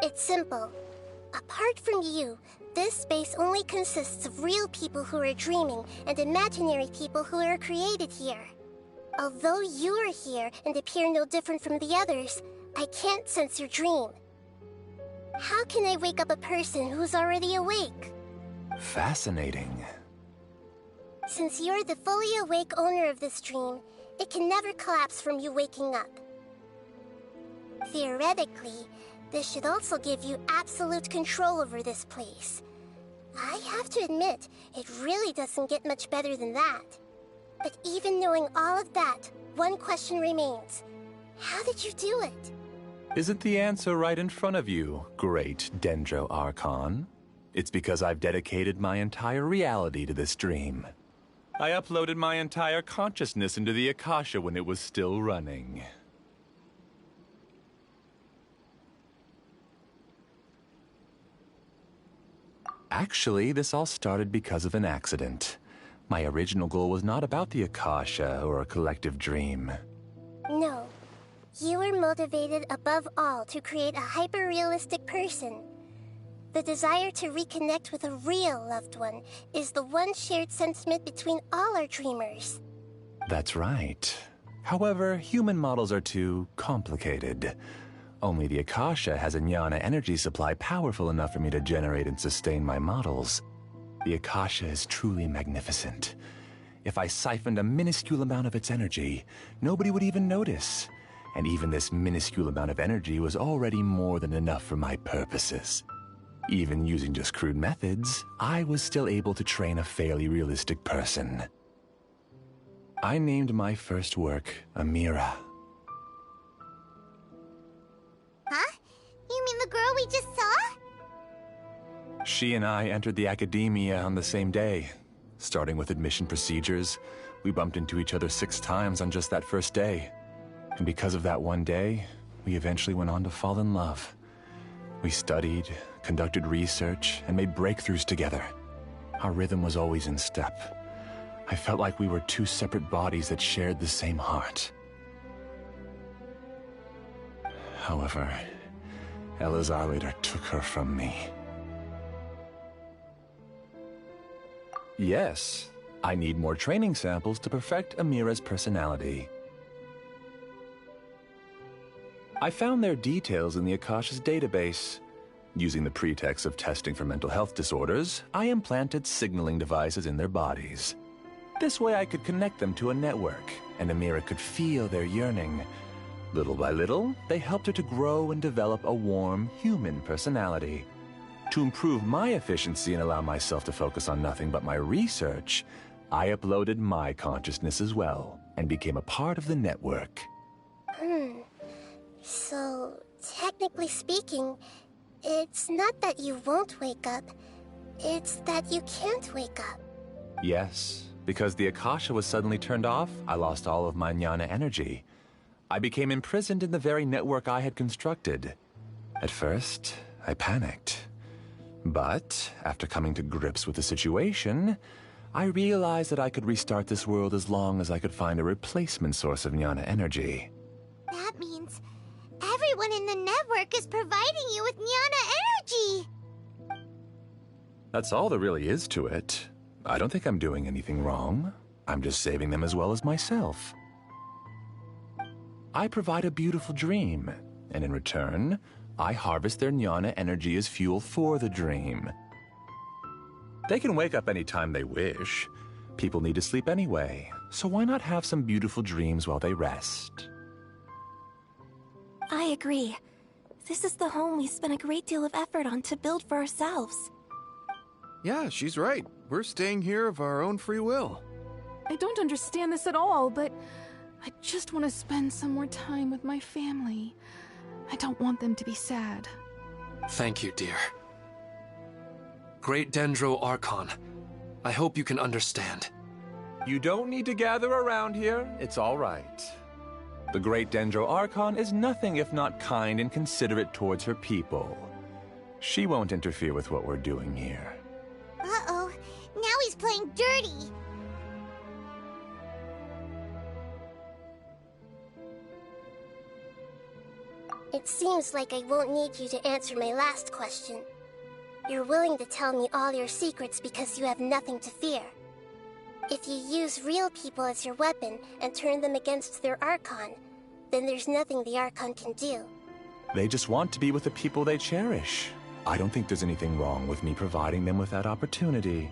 [SPEAKER 9] It's simple. Apart from you, this space only consists of real people who are dreaming and imaginary people who are created here. Although you are here and appear no different from the others, I can't sense your dream. How can I wake up a person who's already awake?
[SPEAKER 15] Fascinating.
[SPEAKER 9] Since you're the fully awake owner of this dream, it can never collapse from you waking up. Theoretically, this should also give you absolute control over this place. I have to admit, it really doesn't get much better than that. But even knowing all of that, one question remains. How did you do it?
[SPEAKER 15] Isn't the answer right in front of you, great Dendro Archon? It's because I've dedicated my entire reality to this dream. I uploaded my entire consciousness into the Akasha when it was still running. Actually, this all started because of an accident. My original goal was not about the Akasha or a collective dream.
[SPEAKER 9] No. You were motivated above all to create a hyper-realistic person. The desire to reconnect with a real loved one is the one shared sentiment between all our dreamers.
[SPEAKER 15] That's right. However, human models are too complicated. Only the Akasha has a jnana energy supply powerful enough for me to generate and sustain my models. The Akasha is truly magnificent. If I siphoned a minuscule amount of its energy, nobody would even notice. And even this minuscule amount of energy was already more than enough for my purposes. Even using just crude methods, I was still able to train a fairly realistic person. I named my first work Amira.
[SPEAKER 3] Huh? You mean the girl we just saw?
[SPEAKER 15] She and I entered the academia on the same day. Starting with admission procedures, we bumped into each other 6 times on just that first day. And because of that one day, we eventually went on to fall in love. We studied, conducted research, and made breakthroughs together. Our rhythm was always in step. I felt like we were 2 separate bodies that shared the same heart. However, Elazar later took her from me. Yes, I need more training samples to perfect Amira's personality. I found their details in the Akasha's database. Using the pretext of testing for mental health disorders, I implanted signaling devices in their bodies. This way I could connect them to a network, and Amira could feel their yearning. Little by little, they helped her to grow and develop a warm, human personality. To improve my efficiency and allow myself to focus on nothing but my research, I uploaded my consciousness as well, and became a part of the network.
[SPEAKER 9] So, technically speaking, it's not that you won't wake up, it's that you can't wake up.
[SPEAKER 15] Yes, because the Akasha was suddenly turned off, I lost all of my jnana energy. I became imprisoned in the very network I had constructed. At first, I panicked. But, after coming to grips with the situation, I realized that I could restart this world as long as I could find a replacement source of jnana energy.
[SPEAKER 3] That means everyone in the network is providing you with jnana energy!
[SPEAKER 15] That's all there really is to it. I don't think I'm doing anything wrong. I'm just saving them as well as myself. I provide a beautiful dream, and in return, I harvest their jnana energy as fuel for the dream. They can wake up any time they wish. People need to sleep anyway, so why not have some beautiful dreams while they rest?
[SPEAKER 7] I agree. This is the home we spent a great deal of effort on to build for ourselves.
[SPEAKER 16] Yeah, she's right. We're staying here of our own free will.
[SPEAKER 12] I don't understand this at all, but I just want to spend some more time with my family. I don't want them to be sad.
[SPEAKER 4] Thank you, dear. Great Dendro Archon, I hope you can understand.
[SPEAKER 15] You don't need to gather around here. It's all right. The great Dendro Archon is nothing if not kind and considerate towards her people. She won't interfere with what we're doing here.
[SPEAKER 3] Uh-oh, now he's playing dirty.
[SPEAKER 9] It seems like I won't need you to answer my last question. You're willing to tell me all your secrets because you have nothing to fear. If you use real people as your weapon and turn them against their Archon, then there's nothing the Archon can do.
[SPEAKER 15] They just want to be with the people they cherish. I don't think there's anything wrong with me providing them with that opportunity.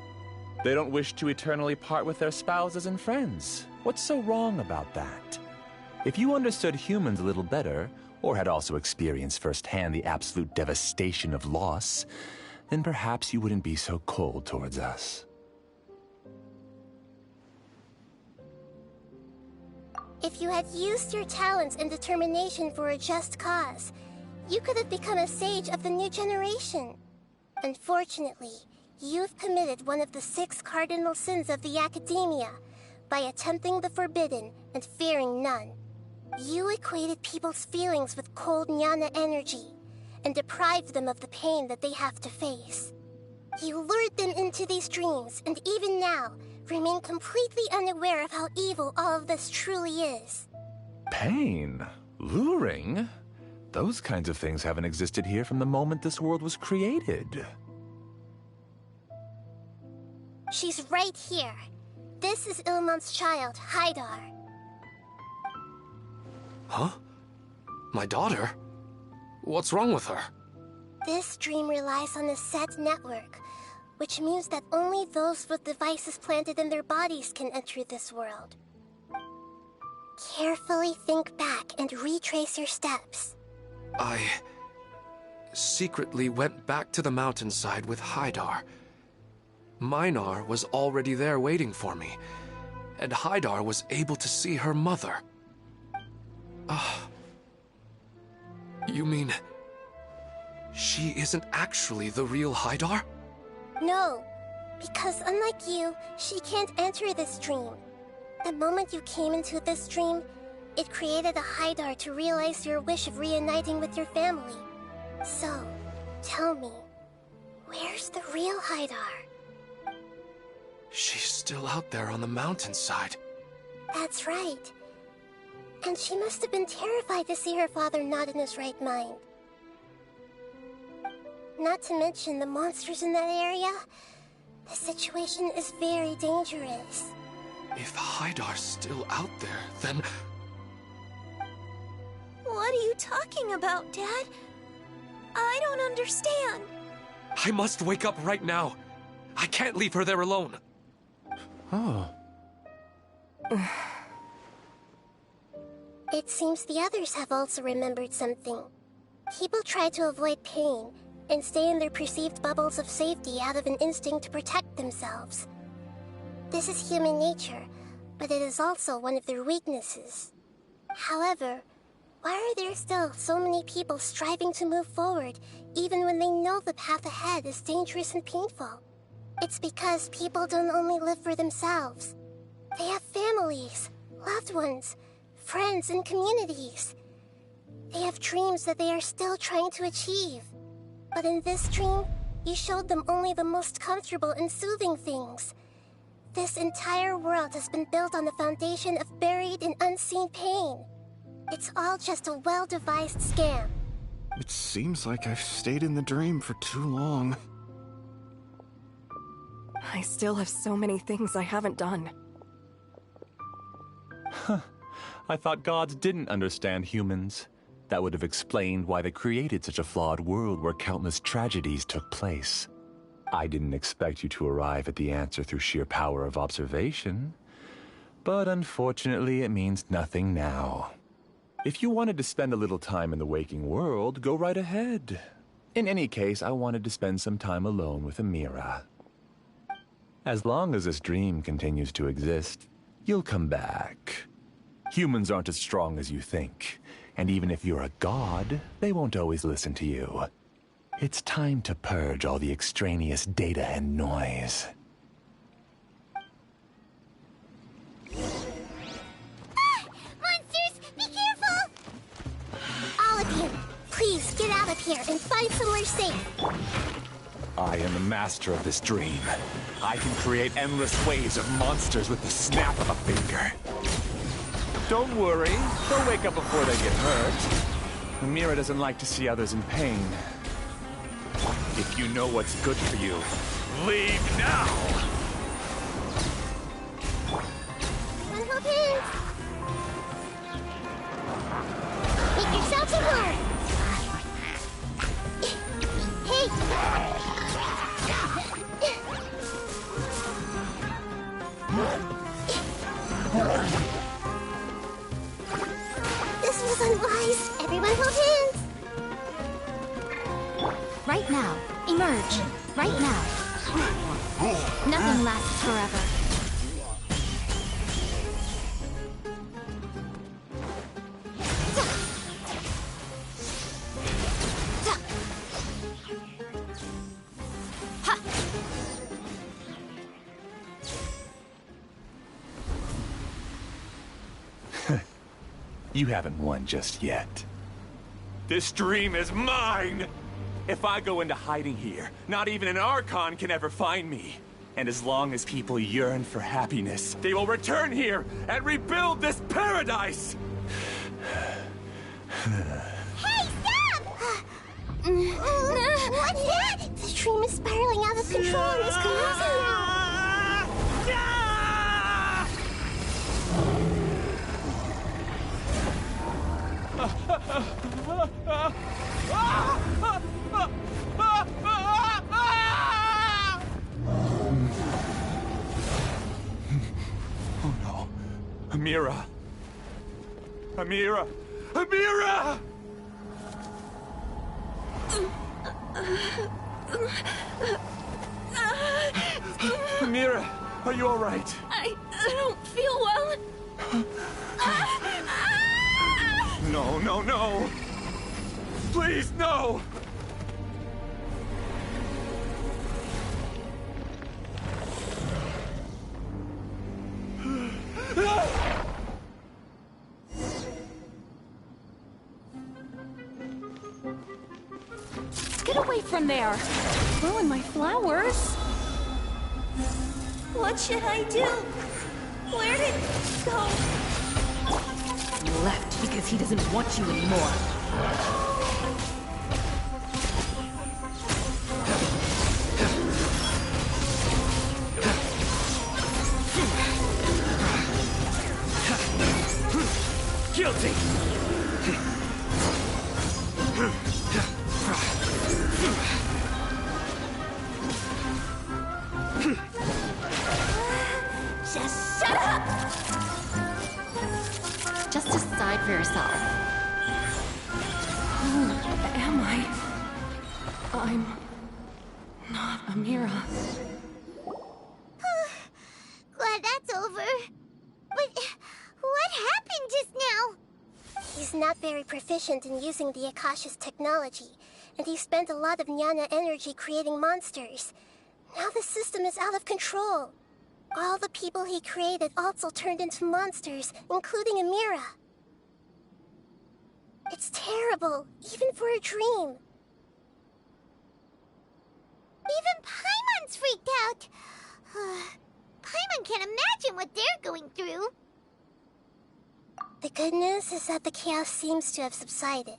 [SPEAKER 15] They don't wish to eternally part with their spouses and friends. What's so wrong about that? If you understood humans a little better, or had also experienced firsthand the absolute devastation of loss, then perhaps you wouldn't be so cold towards us.
[SPEAKER 9] If you had used your talents and determination for a just cause, you could have become a sage of the new generation. Unfortunately, you've committed one of the 6 cardinal sins of the Academia by attempting the forbidden and fearing none. You equated people's feelings with cold jnana energy and deprived them of the pain that they have to face. You lured them into these dreams, and even now, remain completely unaware of how evil all of this truly is.
[SPEAKER 15] Pain? Luring? Those kinds of things haven't existed here from the moment this world was created.
[SPEAKER 9] She's right here. This is Ilmon's child, Haidar.
[SPEAKER 4] Huh? My daughter? What's wrong with her?
[SPEAKER 9] This dream relies on a set network, which means that only those with devices planted in their bodies can enter this world. Carefully think back and retrace your steps.
[SPEAKER 4] I secretly went back to the mountainside with Haidar. Minar was already there waiting for me, and Haidar was able to see her mother. You mean she isn't actually the real Haidar?
[SPEAKER 9] No, because unlike you, she can't enter this dream. The moment you came into this dream, it created a Haidar to realize your wish of reuniting with your family. So, tell me, where's the real Haidar?
[SPEAKER 4] She's still out there on the mountainside.
[SPEAKER 9] That's right. And she must have been terrified to see her father not in his right mind. Not to mention the monsters in that area. The situation is very dangerous.
[SPEAKER 4] If Haidar's still out there, then...
[SPEAKER 11] What are you talking about, Dad? I don't understand.
[SPEAKER 4] I must wake up right now. I can't leave her there alone.
[SPEAKER 15] Oh.
[SPEAKER 9] It seems the others have also remembered something. People try to avoid pain and stay in their perceived bubbles of safety out of an instinct to protect themselves. This is human nature, but it is also one of their weaknesses. However, why are there still so many people striving to move forward, even when they know the path ahead is dangerous and painful? It's because people don't only live for themselves. They have families, loved ones, friends, and communities. They have dreams that they are still trying to achieve. But in this dream, you showed them only the most comfortable and soothing things. This entire world has been built on the foundation of buried and unseen pain. It's all just a well-devised scam.
[SPEAKER 16] It seems like I've stayed in the dream for too long.
[SPEAKER 17] I still have so many things I haven't done.
[SPEAKER 15] Huh. I thought gods didn't understand humans. That would have explained why they created such a flawed world where countless tragedies took place. I didn't expect you to arrive at the answer through sheer power of observation. But unfortunately, it means nothing now. If you wanted to spend a little time in the waking world, go right ahead. In any case, I wanted to spend some time alone with Amira. As long as this dream continues to exist, you'll come back. Humans aren't as strong as you think, and even if you're a god, they won't always listen to you. It's time to purge all the extraneous data and noise.
[SPEAKER 9] Monsters, be careful! All of you, please get out of here and find somewhere safe.
[SPEAKER 15] I am the master of this dream. I can create endless waves of monsters with the snap of a finger. Don't worry, they'll wake up before they get hurt.
[SPEAKER 10] Amira doesn't like to see others in pain. If you know what's good for you, leave now!
[SPEAKER 9] Make yourself at home! Hey! This was unwise. Everyone hold hands!
[SPEAKER 11] Right now. Emerge. Right now. Nothing lasts forever.
[SPEAKER 15] You haven't won just yet.
[SPEAKER 10] This dream is mine! If I go into hiding here, not even an Archon can ever find me. And as long as people yearn for happiness, they will return here and rebuild this paradise!
[SPEAKER 9] Hey, stop! What's that? The dream is spiraling out of control and is collapsing now.
[SPEAKER 10] Oh no. Amira. Amira! Amira! Amira, are you all right?
[SPEAKER 7] I don't feel well.
[SPEAKER 10] No, no, no! Please, no!
[SPEAKER 7] Get away from there! Ruin my flowers!
[SPEAKER 11] What should I do? Where did it go?
[SPEAKER 5] Left because he doesn't want you anymore.
[SPEAKER 13] Guilty!
[SPEAKER 11] Just shut up! Just decide for yourself.
[SPEAKER 12] Who am I? I'm not Amira.
[SPEAKER 3] Glad that's over. But what happened just now?
[SPEAKER 9] He's not very proficient in using the Akasha's technology, and he spent a lot of Jnana energy creating monsters. Now the system is out of control. All the people he created also turned into monsters, including Amira. It's terrible, even for a dream.
[SPEAKER 3] Even Paimon's freaked out. Paimon can't imagine what they're going through.
[SPEAKER 9] The good news is that the chaos seems to have subsided.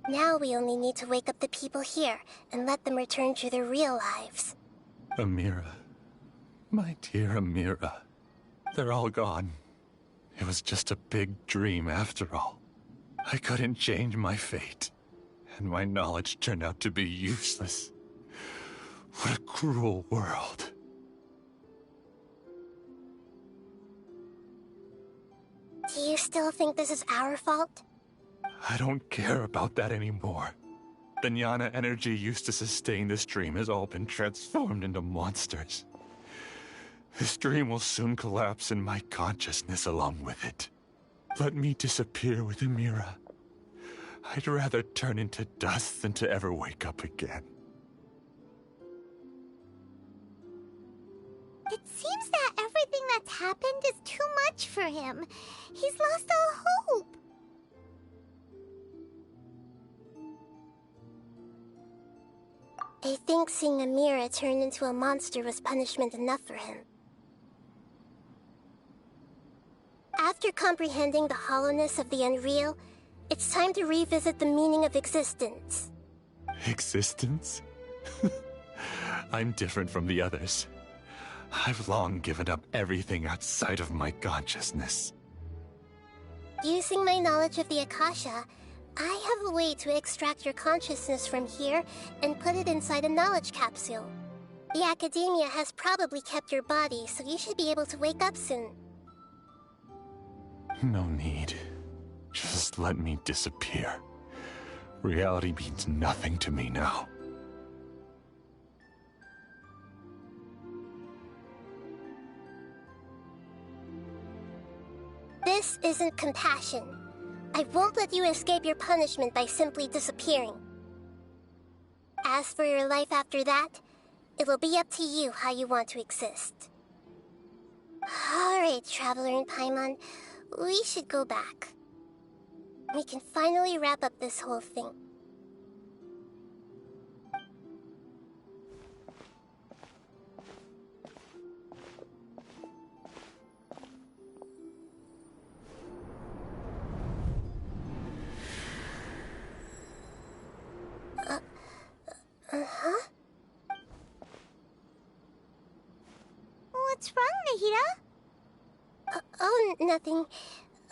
[SPEAKER 9] Now we only need to wake up the people here and let them return to their real lives.
[SPEAKER 15] Amira. My dear Amira. They're all gone. It was just a big dream after all. I couldn't change my fate, and my knowledge turned out to be useless. What a cruel world.
[SPEAKER 9] Do you still think this is our fault?
[SPEAKER 15] I don't care about that anymore. The Jnana energy used to sustain this dream has all been transformed into monsters. This dream will soon collapse and my consciousness along with it. Let me disappear with Amira. I'd rather turn into dust than to ever wake up again.
[SPEAKER 3] It seems that everything that's happened is too much for him. He's lost all hope.
[SPEAKER 9] I think seeing Amira turn into a monster was punishment enough for him. After comprehending the hollowness of the unreal, It's time to revisit the meaning of existence.
[SPEAKER 15] Existence? I'm different from the others. I've long given up everything outside of my consciousness.
[SPEAKER 9] Using my knowledge of the Akasha, I have a way to extract your consciousness from here and put it inside a knowledge capsule. The Academia has probably kept your body, so you should be able to wake up soon.
[SPEAKER 15] No need. Just let me disappear. Reality means nothing to me now.
[SPEAKER 9] This isn't compassion. I won't let you escape your punishment by simply disappearing. As for your life after that, it'll be up to you how you want to exist. Alright, Traveler and Paimon, we should go back. We can finally wrap up this whole thing. Uh-huh?
[SPEAKER 3] What's wrong, Nahida?
[SPEAKER 9] Oh, nothing.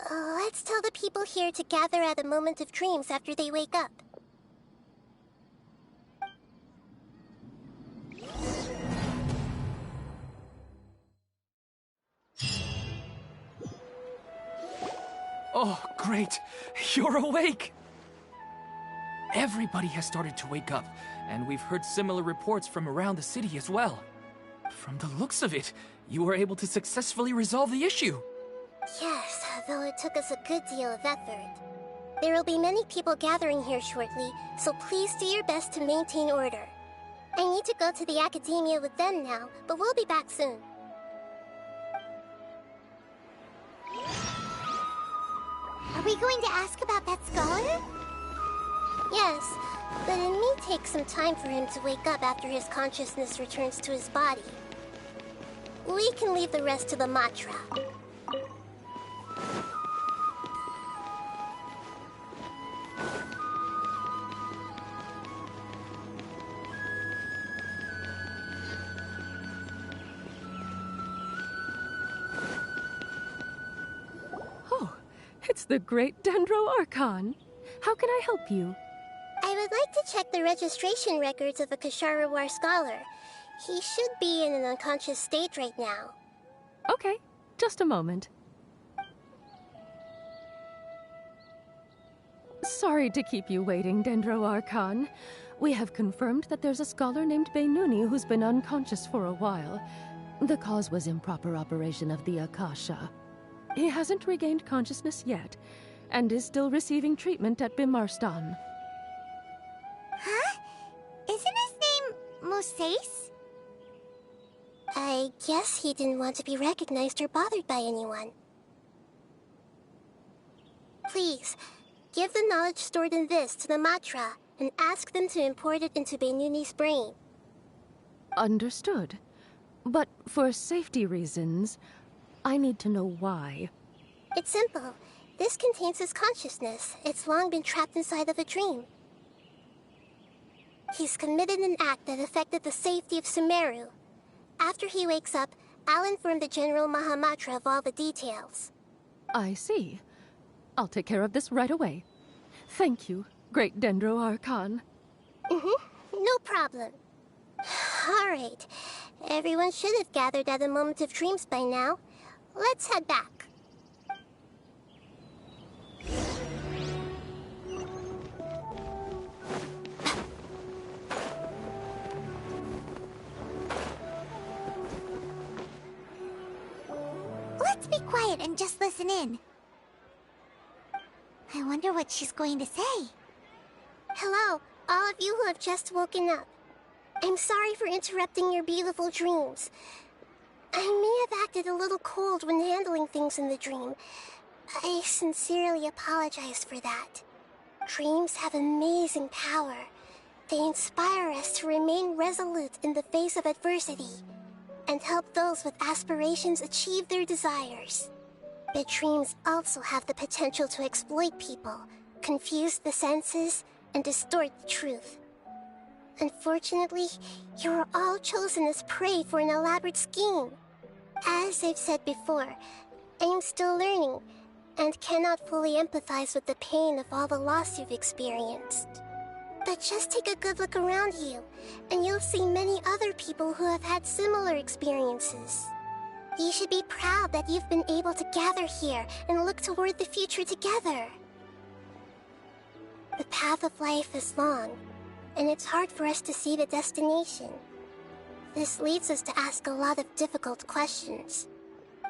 [SPEAKER 9] Let's tell the people here to gather at a moment of dreams after they wake up.
[SPEAKER 2] Oh, great! You're awake! Everybody has started to wake up, and we've heard similar reports from around the city as well. From the looks of it, you were able to successfully resolve the issue.
[SPEAKER 9] Yes, though it took us a good deal of effort. There will be many people gathering here shortly, so please do your best to maintain order. I need to go to the Academia with them now, but we'll be back soon.
[SPEAKER 3] Are we going to ask about that scholar?
[SPEAKER 9] Yes, but it may take some time for him to wake up after his consciousness returns to his body. We can leave the rest to the Matra.
[SPEAKER 18] Oh, it's the great Dendro Archon. How can I help you?
[SPEAKER 9] I would like to check the registration records of a Kasharawar scholar. He should be in an unconscious state right now.
[SPEAKER 18] Okay, just a moment. Sorry to keep you waiting, Dendro Archon. We have confirmed that there's a scholar named Beinuni who's been unconscious for a while. The cause was improper operation of the Akasha. He hasn't regained consciousness yet, and is still receiving treatment at Bimarstan.
[SPEAKER 3] Huh? Isn't his name Moses?
[SPEAKER 9] I guess he didn't want to be recognized or bothered by anyone. Please, give the knowledge stored in this to the Matra and ask them to import it into Beinuni's brain.
[SPEAKER 18] Understood. But for safety reasons, I need to know why.
[SPEAKER 9] It's simple. This contains his consciousness. It's long been trapped inside of a dream. He's committed an act that affected the safety of Sumeru. After he wakes up, I'll inform the General Mahamatra of all the details.
[SPEAKER 18] I see. I'll take care of this right away. Thank you, great Dendro Archon.
[SPEAKER 9] No problem. Alright. Everyone should have gathered at a moment of dreams by now. Let's head back.
[SPEAKER 3] Let's be quiet and just listen in. I wonder what she's going to say.
[SPEAKER 9] Hello, all of you who have just woken up. I'm sorry for interrupting your beautiful dreams. I may have acted a little cold when handling things in the dream. I sincerely apologize for that. Dreams have amazing power. They inspire us to remain resolute in the face of adversity and help those with aspirations achieve their desires. But dreams also have the potential to exploit people, confuse the senses, and distort the truth. Unfortunately, you were all chosen as prey for an elaborate scheme. As I've said before, I am still learning, and cannot fully empathize with the pain of all the loss you've experienced. But just take a good look around you, and you'll see many other people who have had similar experiences. You should be proud that you've been able to gather here and look toward the future together. The path of life is long, and it's hard for us to see the destination. This leads us to ask a lot of difficult questions.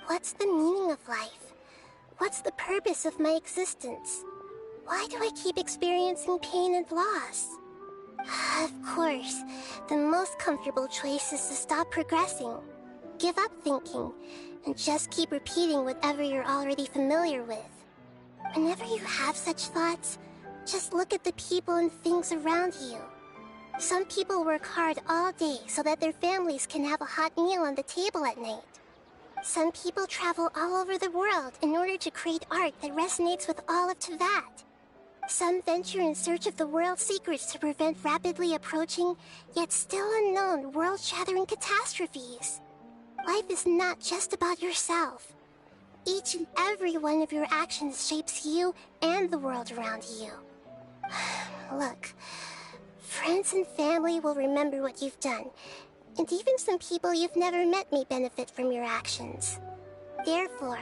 [SPEAKER 9] What's the meaning of life? What's the purpose of my existence? Why do I keep experiencing pain and loss? Of course, the most comfortable choice is to stop progressing. Give up thinking, and just keep repeating whatever you're already familiar with. Whenever you have such thoughts, just look at the people and things around you. Some people work hard all day so that their families can have a hot meal on the table at night. Some people travel all over the world in order to create art that resonates with all of Teyvat. Some venture in search of the world's secrets to prevent rapidly approaching, yet still unknown, world-shattering catastrophes. Life is not just about yourself. Each and every one of your actions shapes you and the world around you. Look, friends and family will remember what you've done, and even some people you've never met may benefit from your actions. Therefore,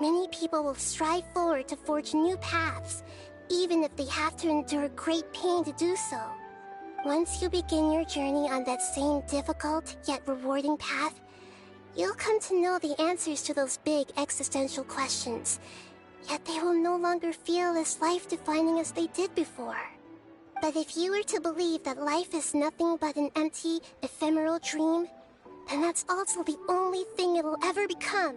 [SPEAKER 9] many people will strive forward to forge new paths, even if they have to endure great pain to do so. Once you begin your journey on that same difficult yet rewarding path, you'll come to know the answers to those big existential questions, yet they will no longer feel as life-defining as they did before. But if you were to believe that life is nothing but an empty, ephemeral dream, then that's also the only thing it'll ever become.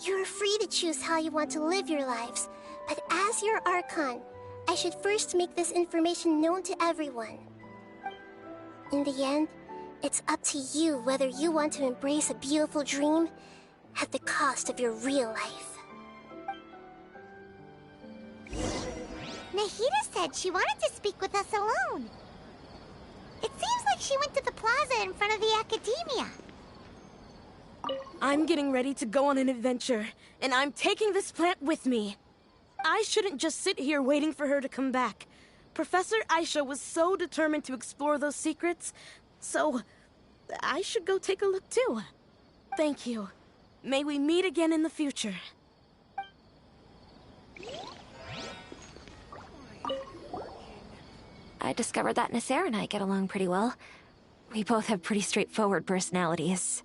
[SPEAKER 9] You are free to choose how you want to live your lives, but as your Archon, I should first make this information known to everyone. In the end, it's up to you whether you want to embrace a beautiful dream at the cost of your real life.
[SPEAKER 3] Nahida said she wanted to speak with us alone. It seems like she went to the plaza in front of the academia.
[SPEAKER 7] I'm getting ready to go on an adventure, and I'm taking this plant with me. I shouldn't just sit here waiting for her to come back. Professor Aisha was so determined to explore those secrets, so I should go take a look too. Thank you. May we meet again in the future.
[SPEAKER 5] I discovered that Nasser and I get along pretty well. We both have pretty straightforward personalities.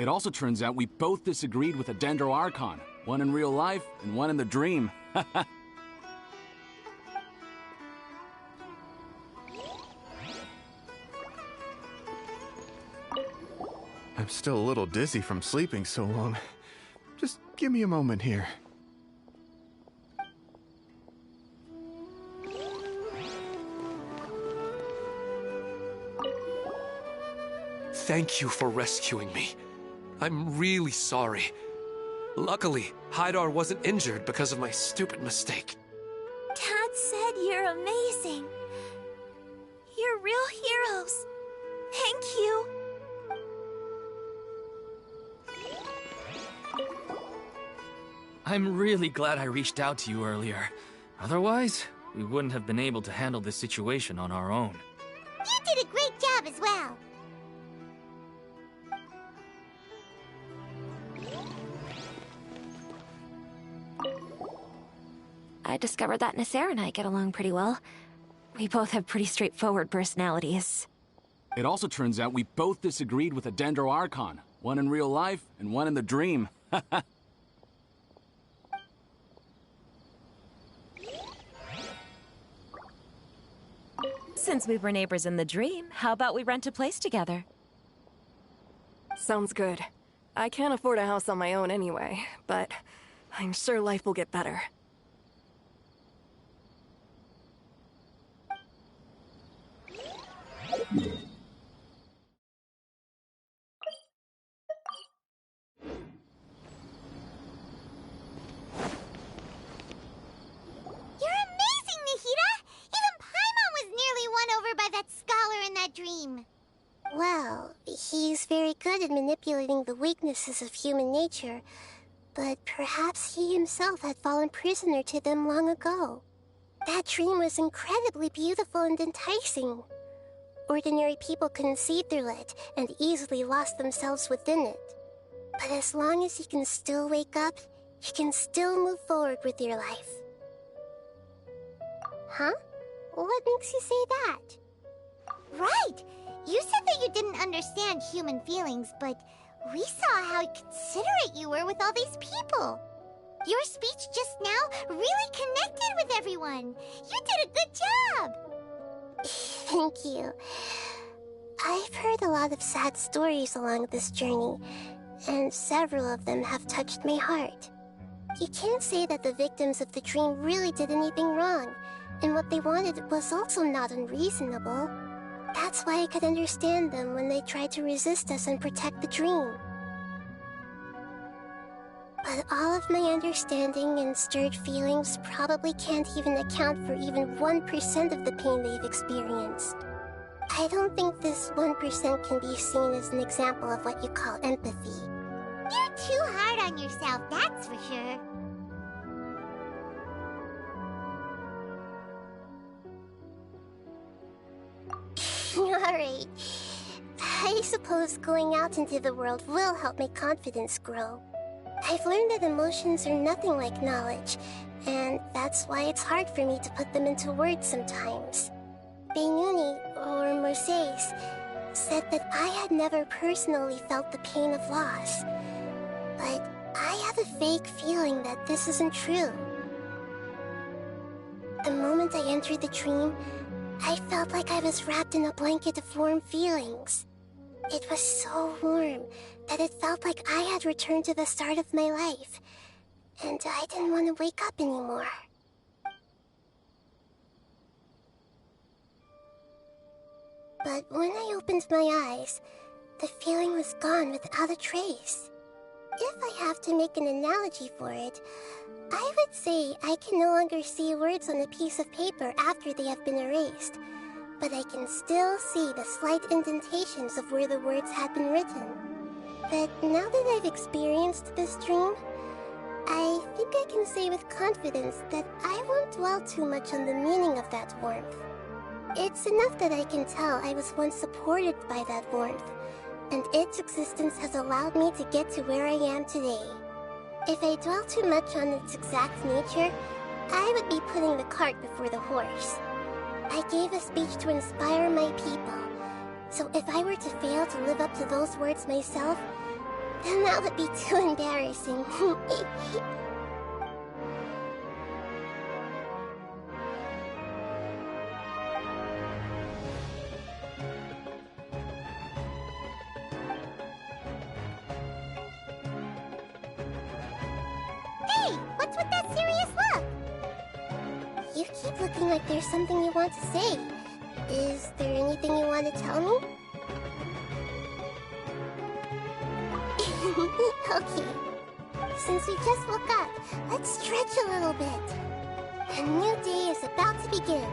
[SPEAKER 10] It also turns out we both disagreed with a Dendro Archon. One in real life, and one in the dream.
[SPEAKER 16] I'm still a little dizzy from sleeping so long. Just give me a moment here.
[SPEAKER 4] Thank you for rescuing me. I'm really sorry. Luckily, Haidar wasn't injured because of my stupid mistake.
[SPEAKER 11] Dad said you're amazing. You're real heroes. Thank you.
[SPEAKER 2] I'm really glad I reached out to you earlier. Otherwise, we wouldn't have been able to handle this situation on our own.
[SPEAKER 3] You did a great job as well.
[SPEAKER 5] I discovered that Nasser and I get along pretty well. We both have pretty straightforward personalities.
[SPEAKER 10] It also turns out we both disagreed with a Dendro Archon. One in real life, and one in the dream.
[SPEAKER 5] Since we were neighbors in the dream, how about we rent a place together?
[SPEAKER 17] Sounds good. I can't afford a house on my own anyway, but I'm sure life will get better.
[SPEAKER 9] weaknesses of human nature, but perhaps he himself had fallen prisoner to them long ago. That dream was incredibly beautiful and enticing. Ordinary people couldn't see through it and easily lost themselves within it. But as long as you can still wake up, you can still move forward with your life. Huh? What makes you say that?
[SPEAKER 3] Right! You said that you didn't understand human feelings, but we saw how considerate you were with all these people. Your speech just now really connected with everyone. You did a good job!
[SPEAKER 9] Thank you. I've heard a lot of sad stories along this journey, and several of them have touched my heart. You can't say that the victims of the dream really did anything wrong, and what they wanted was also not unreasonable. That's why I could understand them when they tried to resist us and protect the dream. But all of my understanding and stirred feelings probably can't even account for even 1% of the pain they've experienced. I don't think this 1% can be seen as an example of what you call empathy.
[SPEAKER 3] You're too hard on yourself, that's for sure.
[SPEAKER 9] Alright. I suppose going out into the world will help my confidence grow. I've learned that emotions are nothing like knowledge, and that's why it's hard for me to put them into words sometimes. Benuni, or Mercedes, said that I had never personally felt the pain of loss. But I have a vague feeling that this isn't true. The moment I entered the dream, I felt like I was wrapped in a blanket of warm feelings. It was so warm that it felt like I had returned to the start of my life, and I didn't want to wake up anymore. But when I opened my eyes, the feeling was gone without a trace. If I have to make an analogy for it, I would say I can no longer see words on a piece of paper after they have been erased, but I can still see the slight indentations of where the words had been written. But now that I've experienced this dream, I think I can say with confidence that I won't dwell too much on the meaning of that warmth. It's enough that I can tell I was once supported by that warmth, and its existence has allowed me to get to where I am today. If I dwell too much on its exact nature, I would be putting the cart before the horse. I gave a speech to inspire my people, so if I were to fail to live up to those words myself, then that would be too embarrassing.
[SPEAKER 3] Hey, what's with that serious look?
[SPEAKER 9] You keep looking like there's something you want to say. Is there anything you want to tell me? Okay. Since we just woke up, let's stretch a little bit. A new day is about to begin.